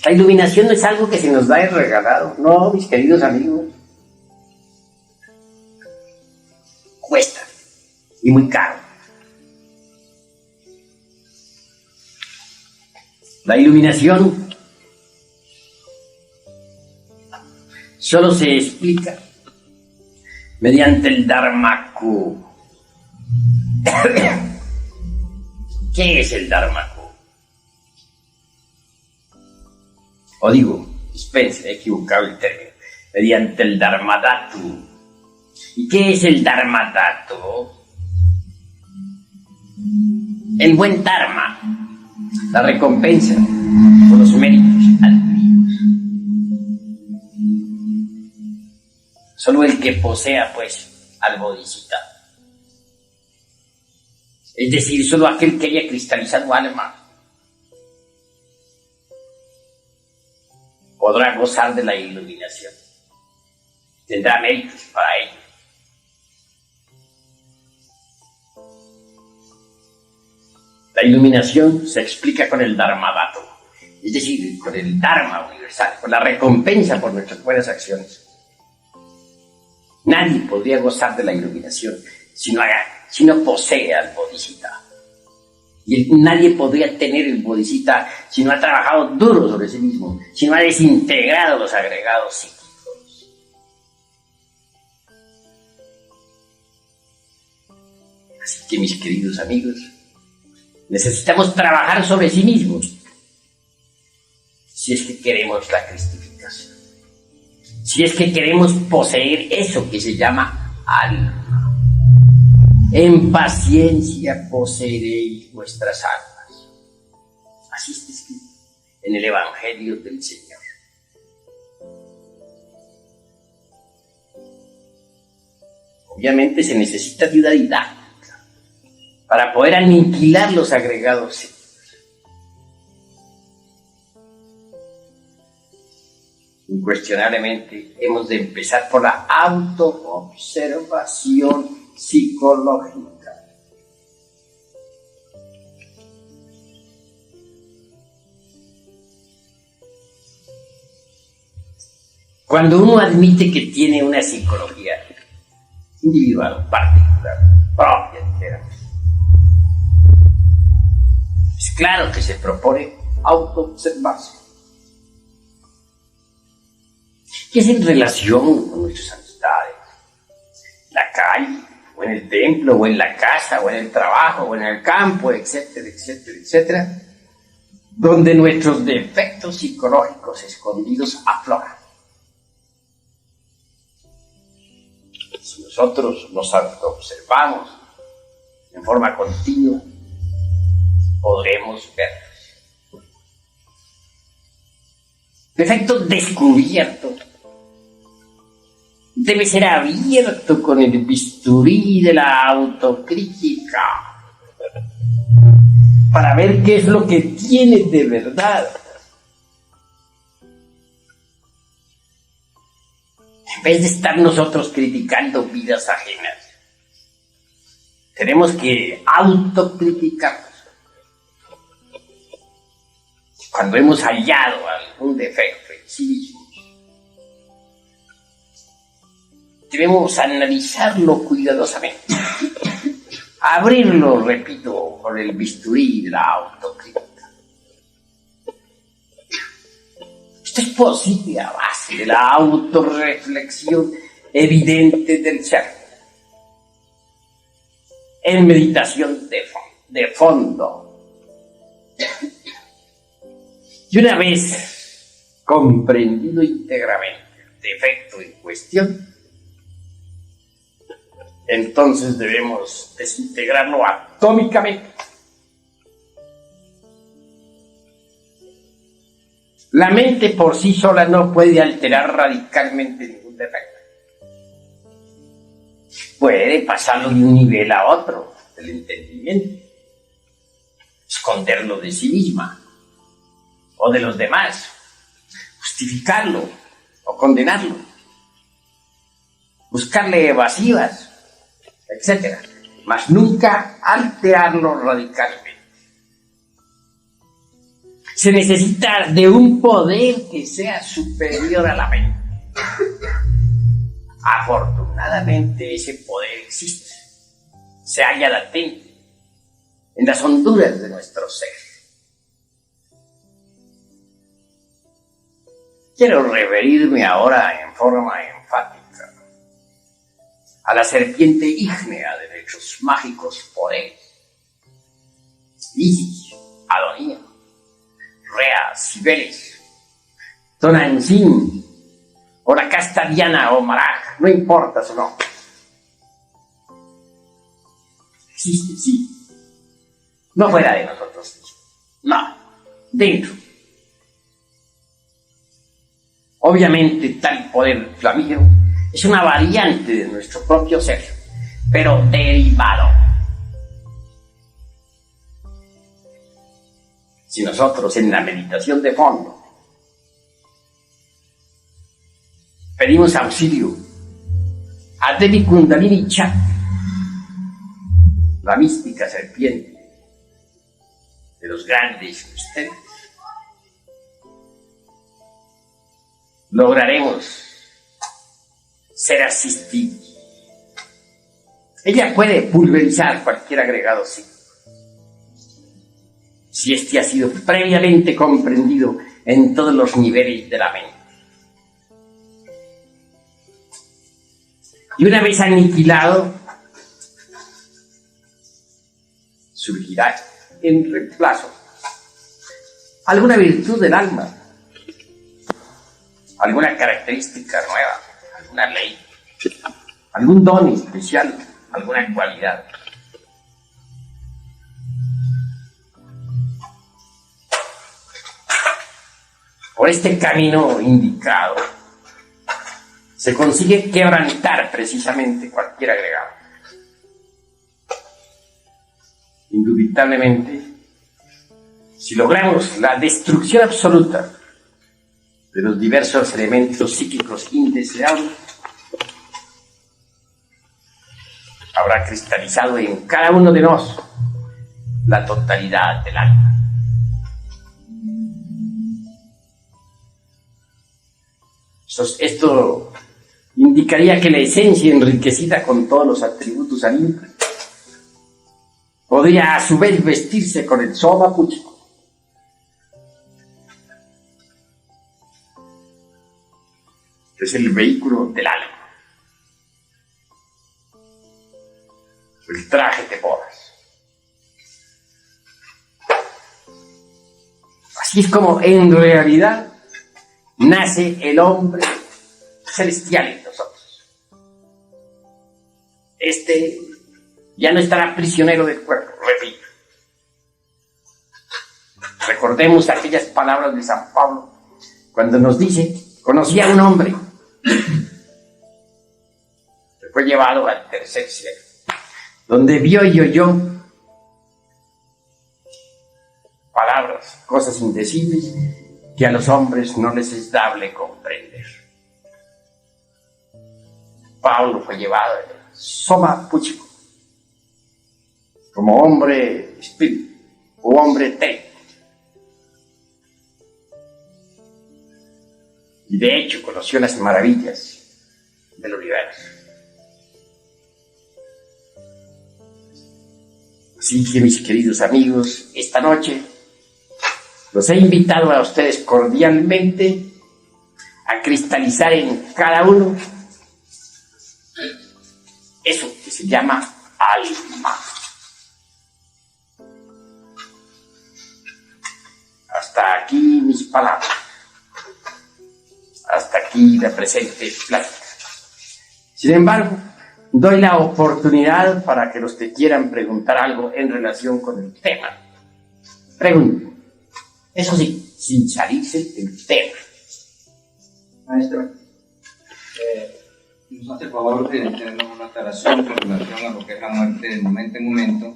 La iluminación no es algo que se nos da de regalado, no, mis queridos amigos. Cuesta, y muy caro. La iluminación solo se explica mediante el Dharmaku. ¿Qué es el Dharmaku? O digo, dispense, he equivocado el término, mediante el Dharmadhatu. ¿Y qué es el Dharmadhatu? El buen Dharma, la recompensa por los méritos adquiridos. Solo el que posea, pues, al Bodhisattva. Es decir, solo aquel que haya cristalizado alma podrá gozar de la iluminación. Tendrá méritos para ello. La iluminación se explica con el Dharmadhatu, es decir, con el Dharma universal, con la recompensa por nuestras buenas acciones. Nadie podría gozar de la iluminación si no posee al Bodhisattva. Y nadie podría tener el Bodhisattva si no ha trabajado duro sobre sí mismo, si no ha desintegrado los agregados psíquicos. Así que, mis queridos amigos, necesitamos trabajar sobre sí mismos si es que queremos la cristificación, si es que queremos poseer eso que se llama alma. En paciencia poseeréis vuestras almas. Así está escrito en el Evangelio del Señor. Obviamente se necesita ayuda didáctica para poder aniquilar los agregados psíquicos. Incuestionablemente hemos de empezar por la autoobservación psicológica. Cuando uno admite que tiene una psicología individual, particular, propia, es claro que se propone autoobservarse. ¿Qué es en relación con nuestras amistades? La calle, o en el templo, o en la casa, o en el trabajo, o en el campo, etcétera, etcétera, etcétera, donde nuestros defectos psicológicos escondidos afloran. Si nosotros nos autoobservamos en forma continua, podremos verlos. Defecto descubierto debe ser abierto con el bisturí de la autocrítica para ver qué es lo que tiene de verdad. En vez de estar nosotros criticando vidas ajenas, tenemos que autocriticarnos. Cuando hemos hallado algún defecto en sí mismos, debemos analizarlo cuidadosamente, abrirlo, repito, con el bisturí de la autocrítica. Esto es posible a base de la autorreflexión evidente del ser, en meditación de fondo. Y una vez comprendido íntegramente el defecto en cuestión, entonces debemos desintegrarlo atómicamente. La mente por sí sola no puede alterar radicalmente ningún defecto. Puede pasarlo de un nivel a otro del entendimiento, esconderlo de sí misma o de los demás, justificarlo o condenarlo, buscarle evasivas, etc. Mas nunca alterarlo radicalmente. Se necesita de un poder que sea superior a la mente. Afortunadamente ese poder existe, se halla latente en las honduras de nuestro ser. Quiero referirme ahora en forma enfática a la serpiente ígnea de nuestros mágicos poderes. Isis, Adonía, Rea, Cibeles, Tonantzin, o la casta Diana o Maraj, no importa su nombre. Existe, sí. No fuera de nosotros. No, dentro. Obviamente tal poder flamígero es una variante de nuestro propio ser, pero derivado. Si nosotros en la meditación de fondo pedimos auxilio a Devi Kundalini Chakra, la mística serpiente de los grandes misterios, lograremos ser asistidos. Ella puede pulverizar cualquier agregado psíquico, si este ha sido previamente comprendido en todos los niveles de la mente. Y una vez aniquilado, surgirá en reemplazo alguna virtud del alma, alguna característica nueva, alguna ley, algún don especial, alguna cualidad. Por este camino indicado se consigue quebrantar precisamente cualquier agregado. Indubitablemente, si logramos la destrucción absoluta de los diversos elementos psíquicos indeseables, habrá cristalizado en cada uno de nosotros la totalidad del alma. Esto indicaría que la esencia enriquecida con todos los atributos anímicos podría a su vez vestirse con el soma puchiko. Es el vehículo del alma, el traje de bodas. Así es como en realidad nace el hombre celestial en nosotros. Este ya no estará prisionero del cuerpo, repito. Recordemos aquellas palabras de San Pablo cuando nos dice: conocí a un hombre que fue llevado al tercer cielo, donde vio y oyó palabras, cosas indecibles que a los hombres no les es dable comprender. Pablo fue llevado al soma puchiko como hombre espíritu o hombre técnico. Y de hecho conoció las maravillas del universo. Así que, mis queridos amigos, esta noche los he invitado a ustedes cordialmente a cristalizar en cada uno eso que se llama alma. Hasta aquí mis palabras. Hasta aquí la presente plática. Sin embargo, doy la oportunidad para que los que quieran preguntar algo en relación con el tema, pregunten. Eso sí, sin salirse del tema. Maestro, nos hace el favor de tenernos una aclaración con relación a lo que es la muerte de momento en momento.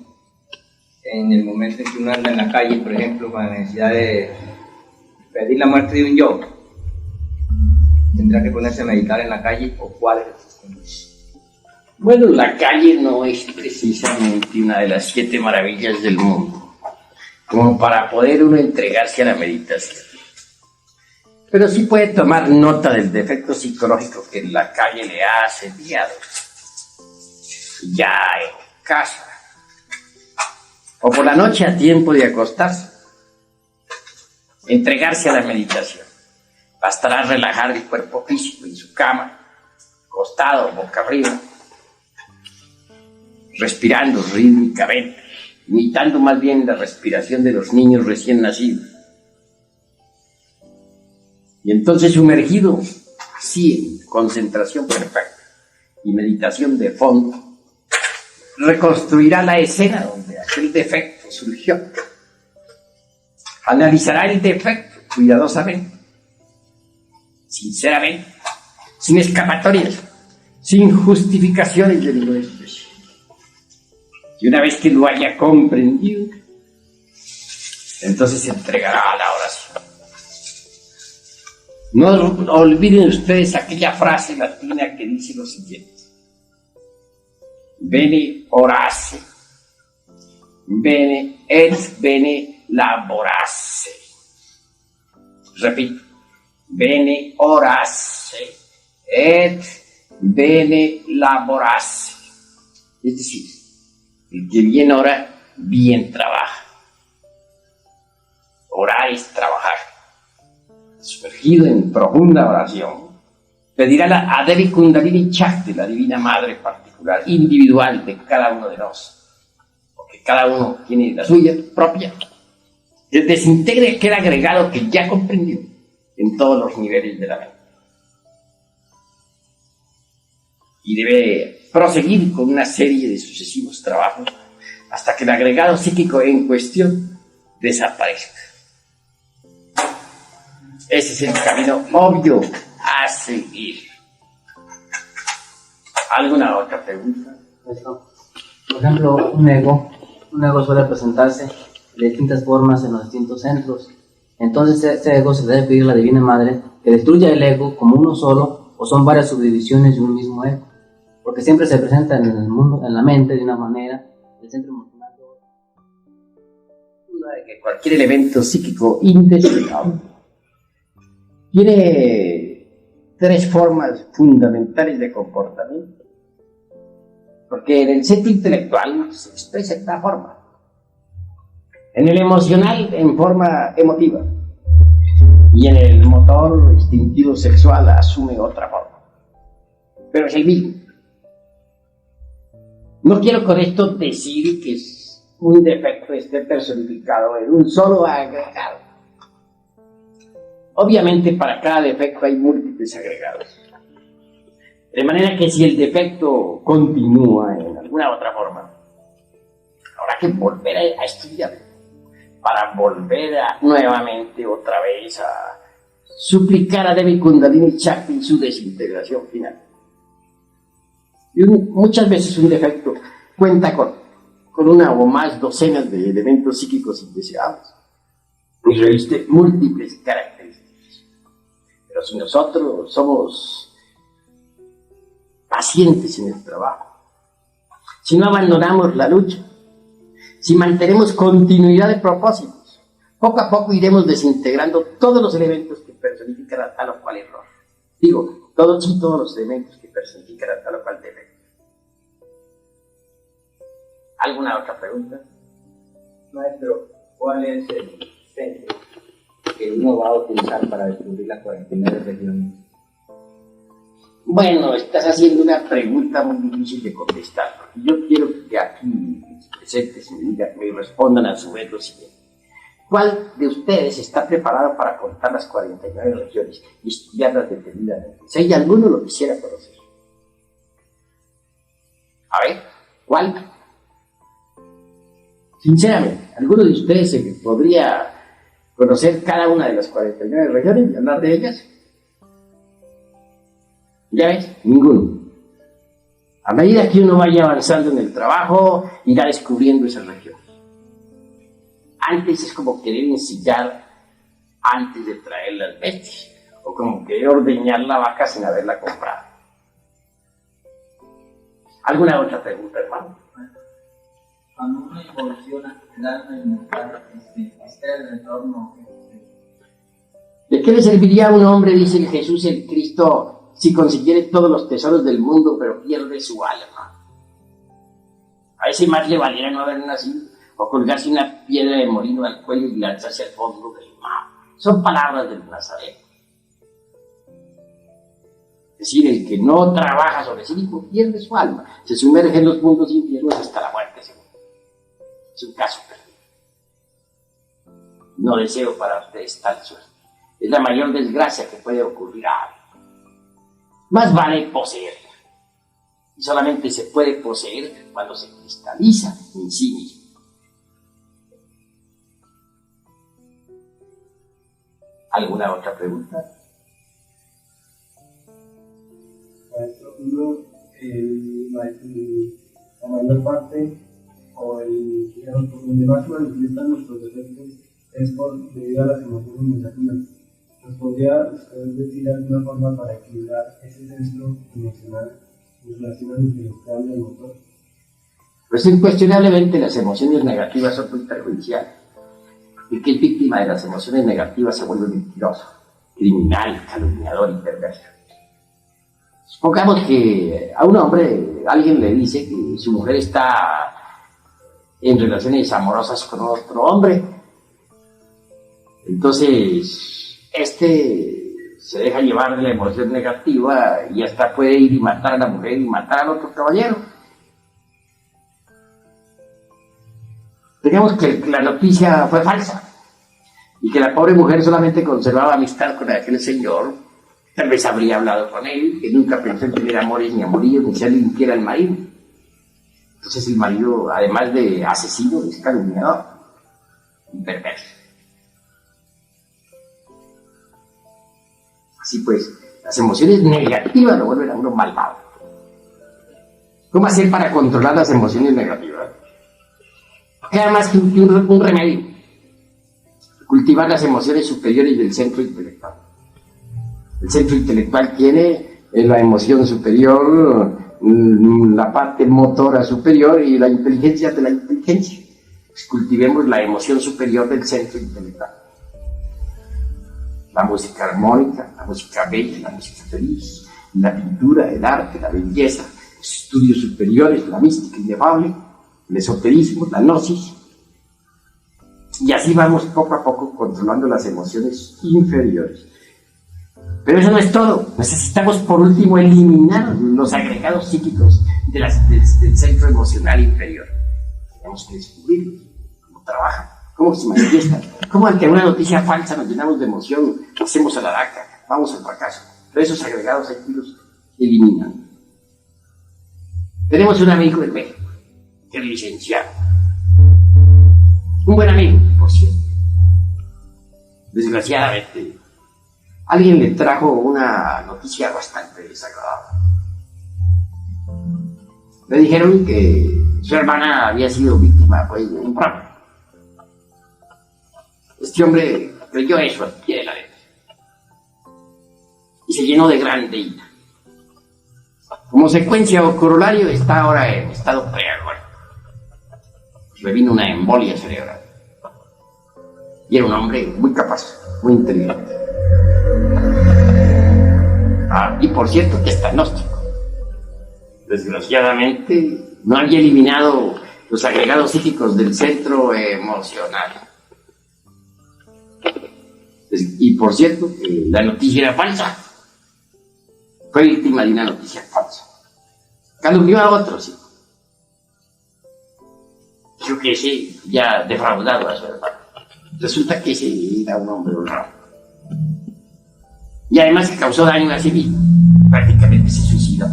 En el momento en que uno anda en la calle, por ejemplo, con la necesidad de pedir la muerte de un yo, ¿tendrá que ponerse a meditar en la calle o cuál es el sistema? Bueno, la calle no es precisamente una de las 7 maravillas del mundo, como para poder uno entregarse a la meditación. Pero sí puede tomar nota del defecto psicológico que la calle le ha asediado, ya en casa, o por la noche a tiempo de acostarse, entregarse a la meditación. Bastará relajar el cuerpo físico en su cama, acostado, boca arriba, respirando rítmicamente, imitando más bien la respiración de los niños recién nacidos. Y entonces, sumergido así en concentración perfecta y meditación de fondo, reconstruirá la escena donde aquel defecto surgió. Analizará el defecto cuidadosamente, sinceramente, sin escapatorias, sin justificaciones de ninguna especie. Y una vez que lo haya comprendido, entonces se entregará a la oración. No olviden ustedes aquella frase latina que dice lo siguiente: bene orace, bene et bene laborace. Repito, bene orace et bene laborace. Es decir, el que bien ora, bien trabaja. Orar es trabajar. Sumergido en profunda oración, pedirá a Devi Kundalini Shakti, la divina madre particular, individual de cada uno de nosotros, porque cada uno tiene la suya propia, que desintegre aquel agregado que ya comprendió en todos los niveles de la mente. Y debe proseguir con una serie de sucesivos trabajos hasta que el agregado psíquico en cuestión desaparezca. Ese es el camino obvio a seguir. ¿Alguna otra pregunta? Por ejemplo, un ego suele presentarse de distintas formas en los distintos centros. Entonces, este ego se debe pedir a la Divina Madre que destruya el ego como uno solo, o son varias subdivisiones de un mismo ego, porque siempre se presenta en el mundo, en la mente de una manera, el centro emocional de otra. Duda de que cualquier elemento psíquico indeseable tiene 3 formas fundamentales de comportamiento, porque en el centro intelectual se expresa en una forma, en el emocional en forma emotiva, y en el motor instintivo sexual asume otra forma, pero es el mismo. No quiero con esto decir que un defecto esté personificado en un solo agregado. Obviamente para cada defecto hay múltiples agregados. De manera que si el defecto continúa en alguna otra forma, habrá que volver a estudiarlo para volver nuevamente otra vez a suplicar a Devi Kundalini Shakti su desintegración final. Y muchas veces un defecto cuenta con una o más docenas de elementos psíquicos indeseables y reviste múltiples características. Pero si nosotros somos pacientes en el trabajo, si no abandonamos la lucha, si mantenemos continuidad de propósitos, poco a poco iremos desintegrando todos los elementos que personifican a tal o cual error. Digo, todos los elementos que personifican a tal o cual defecto. ¿Alguna otra pregunta? Maestro, ¿cuál es el centro que uno va a utilizar para descubrir las 49 regiones? Bueno, estás haciendo una pregunta muy difícil de contestar, porque yo quiero que aquí mis presentes me respondan a su vez lo siguiente. ¿Cuál de ustedes está preparado para contar las 49 regiones y estudiarlas detenidamente? Si hay alguno, lo quisiera conocer. A ver, ¿cuál? Sinceramente, ¿alguno de ustedes se podría conocer cada una de las 49 regiones y hablar de ellas. ¿Ya ves? Ninguno. A medida que uno vaya avanzando en el trabajo, irá descubriendo esas regiones. Antes es como querer ensillar antes de traer las bestias, o como querer ordeñar la vaca sin haberla comprado. ¿Alguna otra pregunta, hermano? Cuando uno evoluciona, el alma inmortal, está el retorno. ¿De qué le serviría a un hombre, dice Jesús el Cristo, si consiguiere todos los tesoros del mundo, pero pierde su alma? A ese más le valiera no haber nacido, o colgarse una piedra de molino al cuello y lanzarse al fondo del mar. Son palabras del Nazareno. Es decir, el que no trabaja sobre sí mismo pierde su alma, se sumerge en los mundos infiernos hasta la muerte segura. Es un caso perdido. No deseo para ustedes tal suerte. Es la mayor desgracia que puede ocurrir a alguien. Más vale poseerla. Y solamente se puede poseer cuando se cristaliza en sí mismo. ¿Alguna otra pregunta? Maestro, la mayor parte, digamos, por donde más manifiestan nuestros defectos es debido a las emociones negativas. ¿Nos podría usted decir alguna forma para equilibrar ese centro emocional en relación al intelectual del motor? Pues incuestionablemente las emociones negativas son muy perjudiciales. El que es víctima de las emociones negativas se vuelve mentiroso, criminal, calumniador y perverso. Supongamos que a un hombre alguien le dice que su mujer está en relaciones amorosas con otro hombre. Entonces, se deja llevar de la emoción negativa y hasta puede ir y matar a la mujer y matar al otro caballero. Digamos que la noticia fue falsa y que la pobre mujer solamente conservaba amistad con aquel señor. Tal vez habría hablado con él, que nunca pensó en tener amores ni amoríos, ni ser limpiera el marido. Entonces el marido, además de asesino, es calumniador y perverso. Así pues, las emociones negativas lo vuelven a uno malvado. ¿Cómo hacer para controlar las emociones negativas? Queda más que un remedio. Cultivar las emociones superiores del centro intelectual. El centro intelectual tiene la emoción superior, la parte motora superior y la inteligencia de la inteligencia. Pues cultivemos la emoción superior del centro intelectual. La música armónica, la música bella, la música feliz, la pintura, el arte, la belleza, los estudios superiores, la mística inefable, el esoterismo, la gnosis. Y así vamos poco a poco controlando las emociones inferiores. Pero eso no es todo. Necesitamos por último eliminar los agregados psíquicos del centro emocional inferior. Tenemos que descubrirlos, cómo trabajan, cómo se manifiestan, cómo ante una noticia falsa nos llenamos de emoción, hacemos a la daca, vamos al fracaso. Pero esos agregados hay que los eliminan. Tenemos un amigo en México, que es licenciado. Un buen amigo, por cierto. Desgraciadamente, alguien le trajo una noticia bastante desagradable. Le dijeron que su hermana había sido víctima de un robo. Este hombre creyó eso al pie de la letra y se llenó de gran ira. Como consecuencia o corolario está ahora en estado preagudo. Le vino una embolia cerebral. Y era un hombre muy capaz, muy inteligente. Y por cierto que está agnóstico. Desgraciadamente no había eliminado los agregados psíquicos del centro emocional. Y por cierto que la noticia era falsa. Fue víctima de una noticia falsa. Calumnió a otros, sí. Dijo que ese ya defraudado a su hermano. Resulta que ese era un hombre honrado. Y además que causó daño a sí mismo. Prácticamente se suicidó.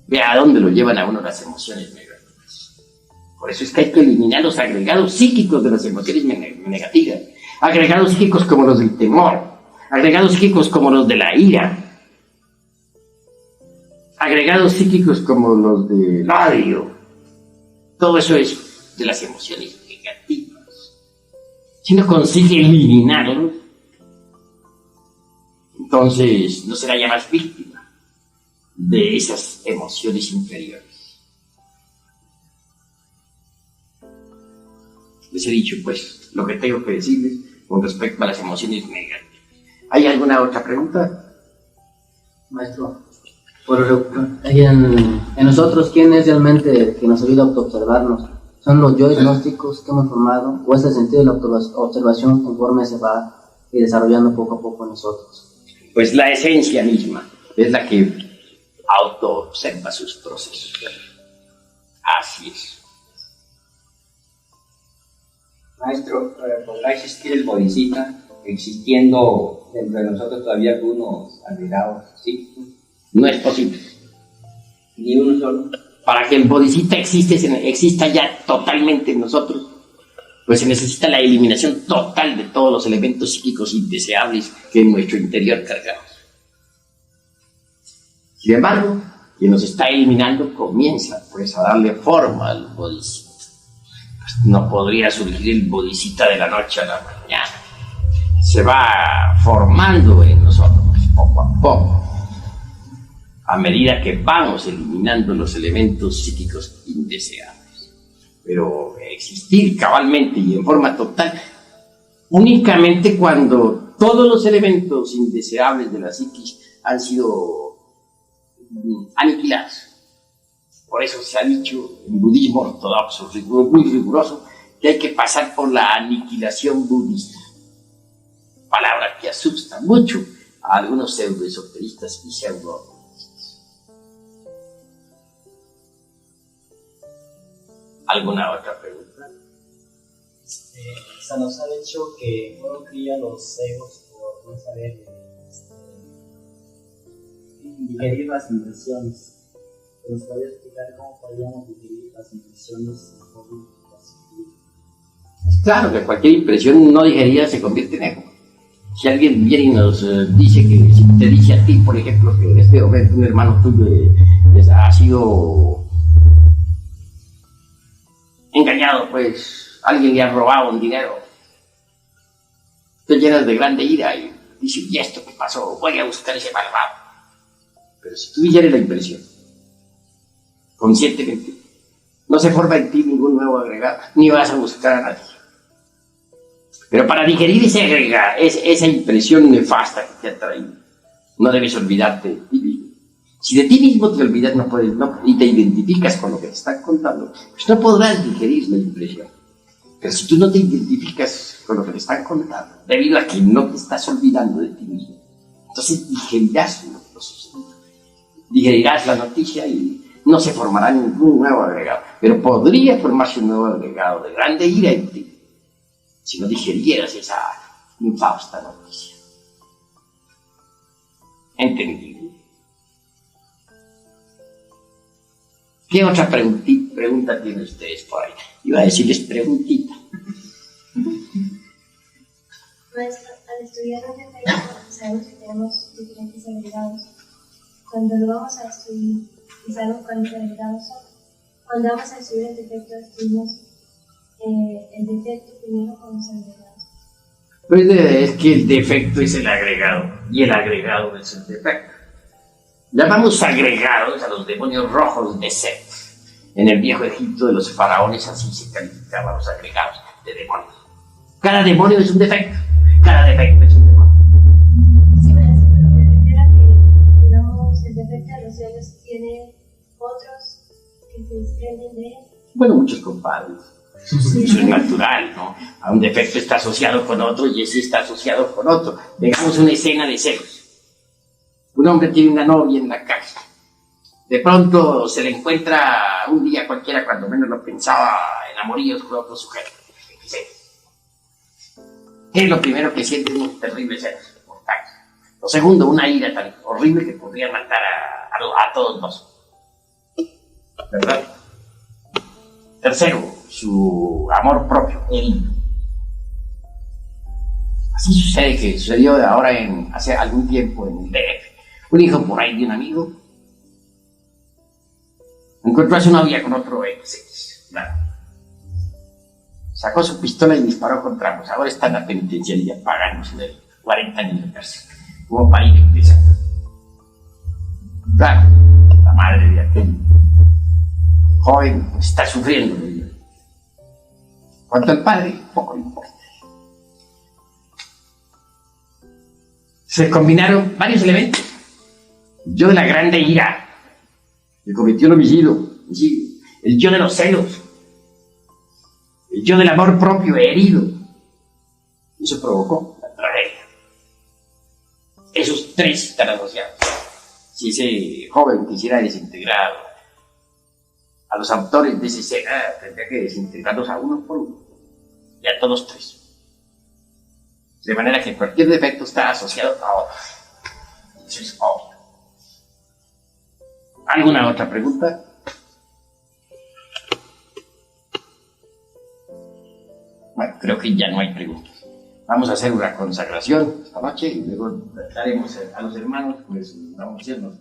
Vea a dónde lo llevan a uno las emociones negativas. Por eso es que hay que eliminar los agregados psíquicos de las emociones negativas. Agregados psíquicos como los del temor. Agregados psíquicos como los de la ira. Agregados psíquicos como los del odio. Todo eso es de las emociones negativas. Si no consigue eliminarlos, entonces no será ya más víctima de esas emociones inferiores. Les he dicho, pues, lo que tengo que decirles con respecto a las emociones negativas. ¿Hay alguna otra pregunta? Maestro, en nosotros, ¿quién es realmente el que nos ayuda a autoobservarnos? ¿Son los yo gnósticos que hemos formado o es el sentido de la observación conforme se va desarrollando poco a poco en nosotros? Pues la esencia misma es la que autoobserva sus procesos. Así es. Maestro, ¿podrá existir el bodhisattva existiendo dentro de nosotros todavía algunos agregados psíquicos? No es posible. Ni uno solo. Para que el bodhisattva exista ya totalmente en nosotros, pues se necesita la eliminación total de todos los elementos psíquicos indeseables que en nuestro interior cargamos. Sin embargo, quien nos está eliminando comienza pues a darle forma al bodhisattva. Pues no podría surgir el bodhisattva de la noche a la mañana. Se va formando en nosotros poco a poco, a medida que vamos eliminando los elementos psíquicos indeseables. Pero existir cabalmente y en forma total, únicamente cuando todos los elementos indeseables de la psiquis han sido aniquilados. Por eso se ha dicho en budismo ortodoxo, muy riguroso, que hay que pasar por la aniquilación budista. Palabra que asusta mucho a algunos pseudoesoteristas y pseudo-budistas. ¿Alguna otra pregunta? Se nos ha dicho que uno cría los egos por no saber digerir las impresiones. ¿Nos podría explicar cómo podríamos digerir las impresiones en forma positiva? Claro que cualquier impresión no digerida se convierte en ego. Si alguien viene y nos dice que, si te dice a ti, por ejemplo, que en este momento un hermano tuyo ha sido engañado, pues alguien le ha robado un dinero, te llenas de grande ira y dices, ¿y esto qué pasó? Voy a buscar ese malvado. Pero si tú digieres la impresión conscientemente, no se forma en ti ningún nuevo agregado, ni vas a buscar a nadie. Pero para digerir esa impresión nefasta que te ha traído, no debes olvidarte de ti mismo. Si de ti mismo te olvidas y te identificas con lo que te están contando, pues no podrás digerir la impresión. Pero si tú no te identificas con lo que te están contando, debido a que no te estás olvidando de ti mismo, entonces digerirás lo que sucedido. Digerirás la noticia y no se formará ningún nuevo agregado. Pero podría formarse un nuevo agregado de grande ira en ti, si no digerieras esa infausta noticia. ¿Entendido? ¿Qué otra pregunta tienen ustedes por ahí? Iba a decirles preguntita. Maestro, al estudiar un defecto, sabemos que tenemos diferentes agregados. Cuando lo vamos a estudiar y sabemos cuáles agregados son, cuando vamos a estudiar el defecto, estudiamos el defecto primero con los agregados. Pues es que el defecto es el agregado y el agregado es el defecto. Llamamos agregados a los demonios rojos de Set. En el viejo Egipto de los faraones así se calificaban los agregados de demonios. Cada demonio es un defecto. Cada defecto es un demonio. Sí, maestro, pero me refiero a que, digamos, el defecto de los celos tiene otros que se desprenden de él. Bueno, muchos compadres. Eso es natural, ¿no? A un defecto está asociado con otro y ese está asociado con otro. Digamos una escena de celos. Un hombre tiene una novia en la casa. De pronto se le encuentra un día cualquiera, cuando menos lo pensaba, en amoríos con otro sujeto. ¿Qué es lo primero que siente un terrible celos? Lo segundo, una ira tan horrible que podría matar a todos dos. ¿Verdad? Tercero, su amor propio, herido. Así sucedió ahora hace algún tiempo en el DF. Un hijo por ahí de un amigo encontró a su novia con otro ex. Claro. Sacó su pistola y disparó contra ambos. Ahora está en la penitenciaría pagando su delito. 40 años de cárcel. Hubo para ir empieza. Claro, la madre de aquel joven pues, está sufriendo. Cuanto al padre, poco le importa. Se combinaron varios elementos. El yo de la grande ira, que cometió el homicidio. El yo de los celos. El yo del amor propio herido. Eso provocó la tragedia. Esos tres están asociados. Si ese joven quisiera desintegrar a los autores de esa escena, tendría que desintegrarlos a uno por uno. Y a todos tres. De manera que cualquier defecto está asociado a otro. Eso es obvio. ¿Alguna otra pregunta? Bueno, creo que ya no hay preguntas. Vamos a hacer una consagración esta noche y luego daremos a los hermanos pues una unción.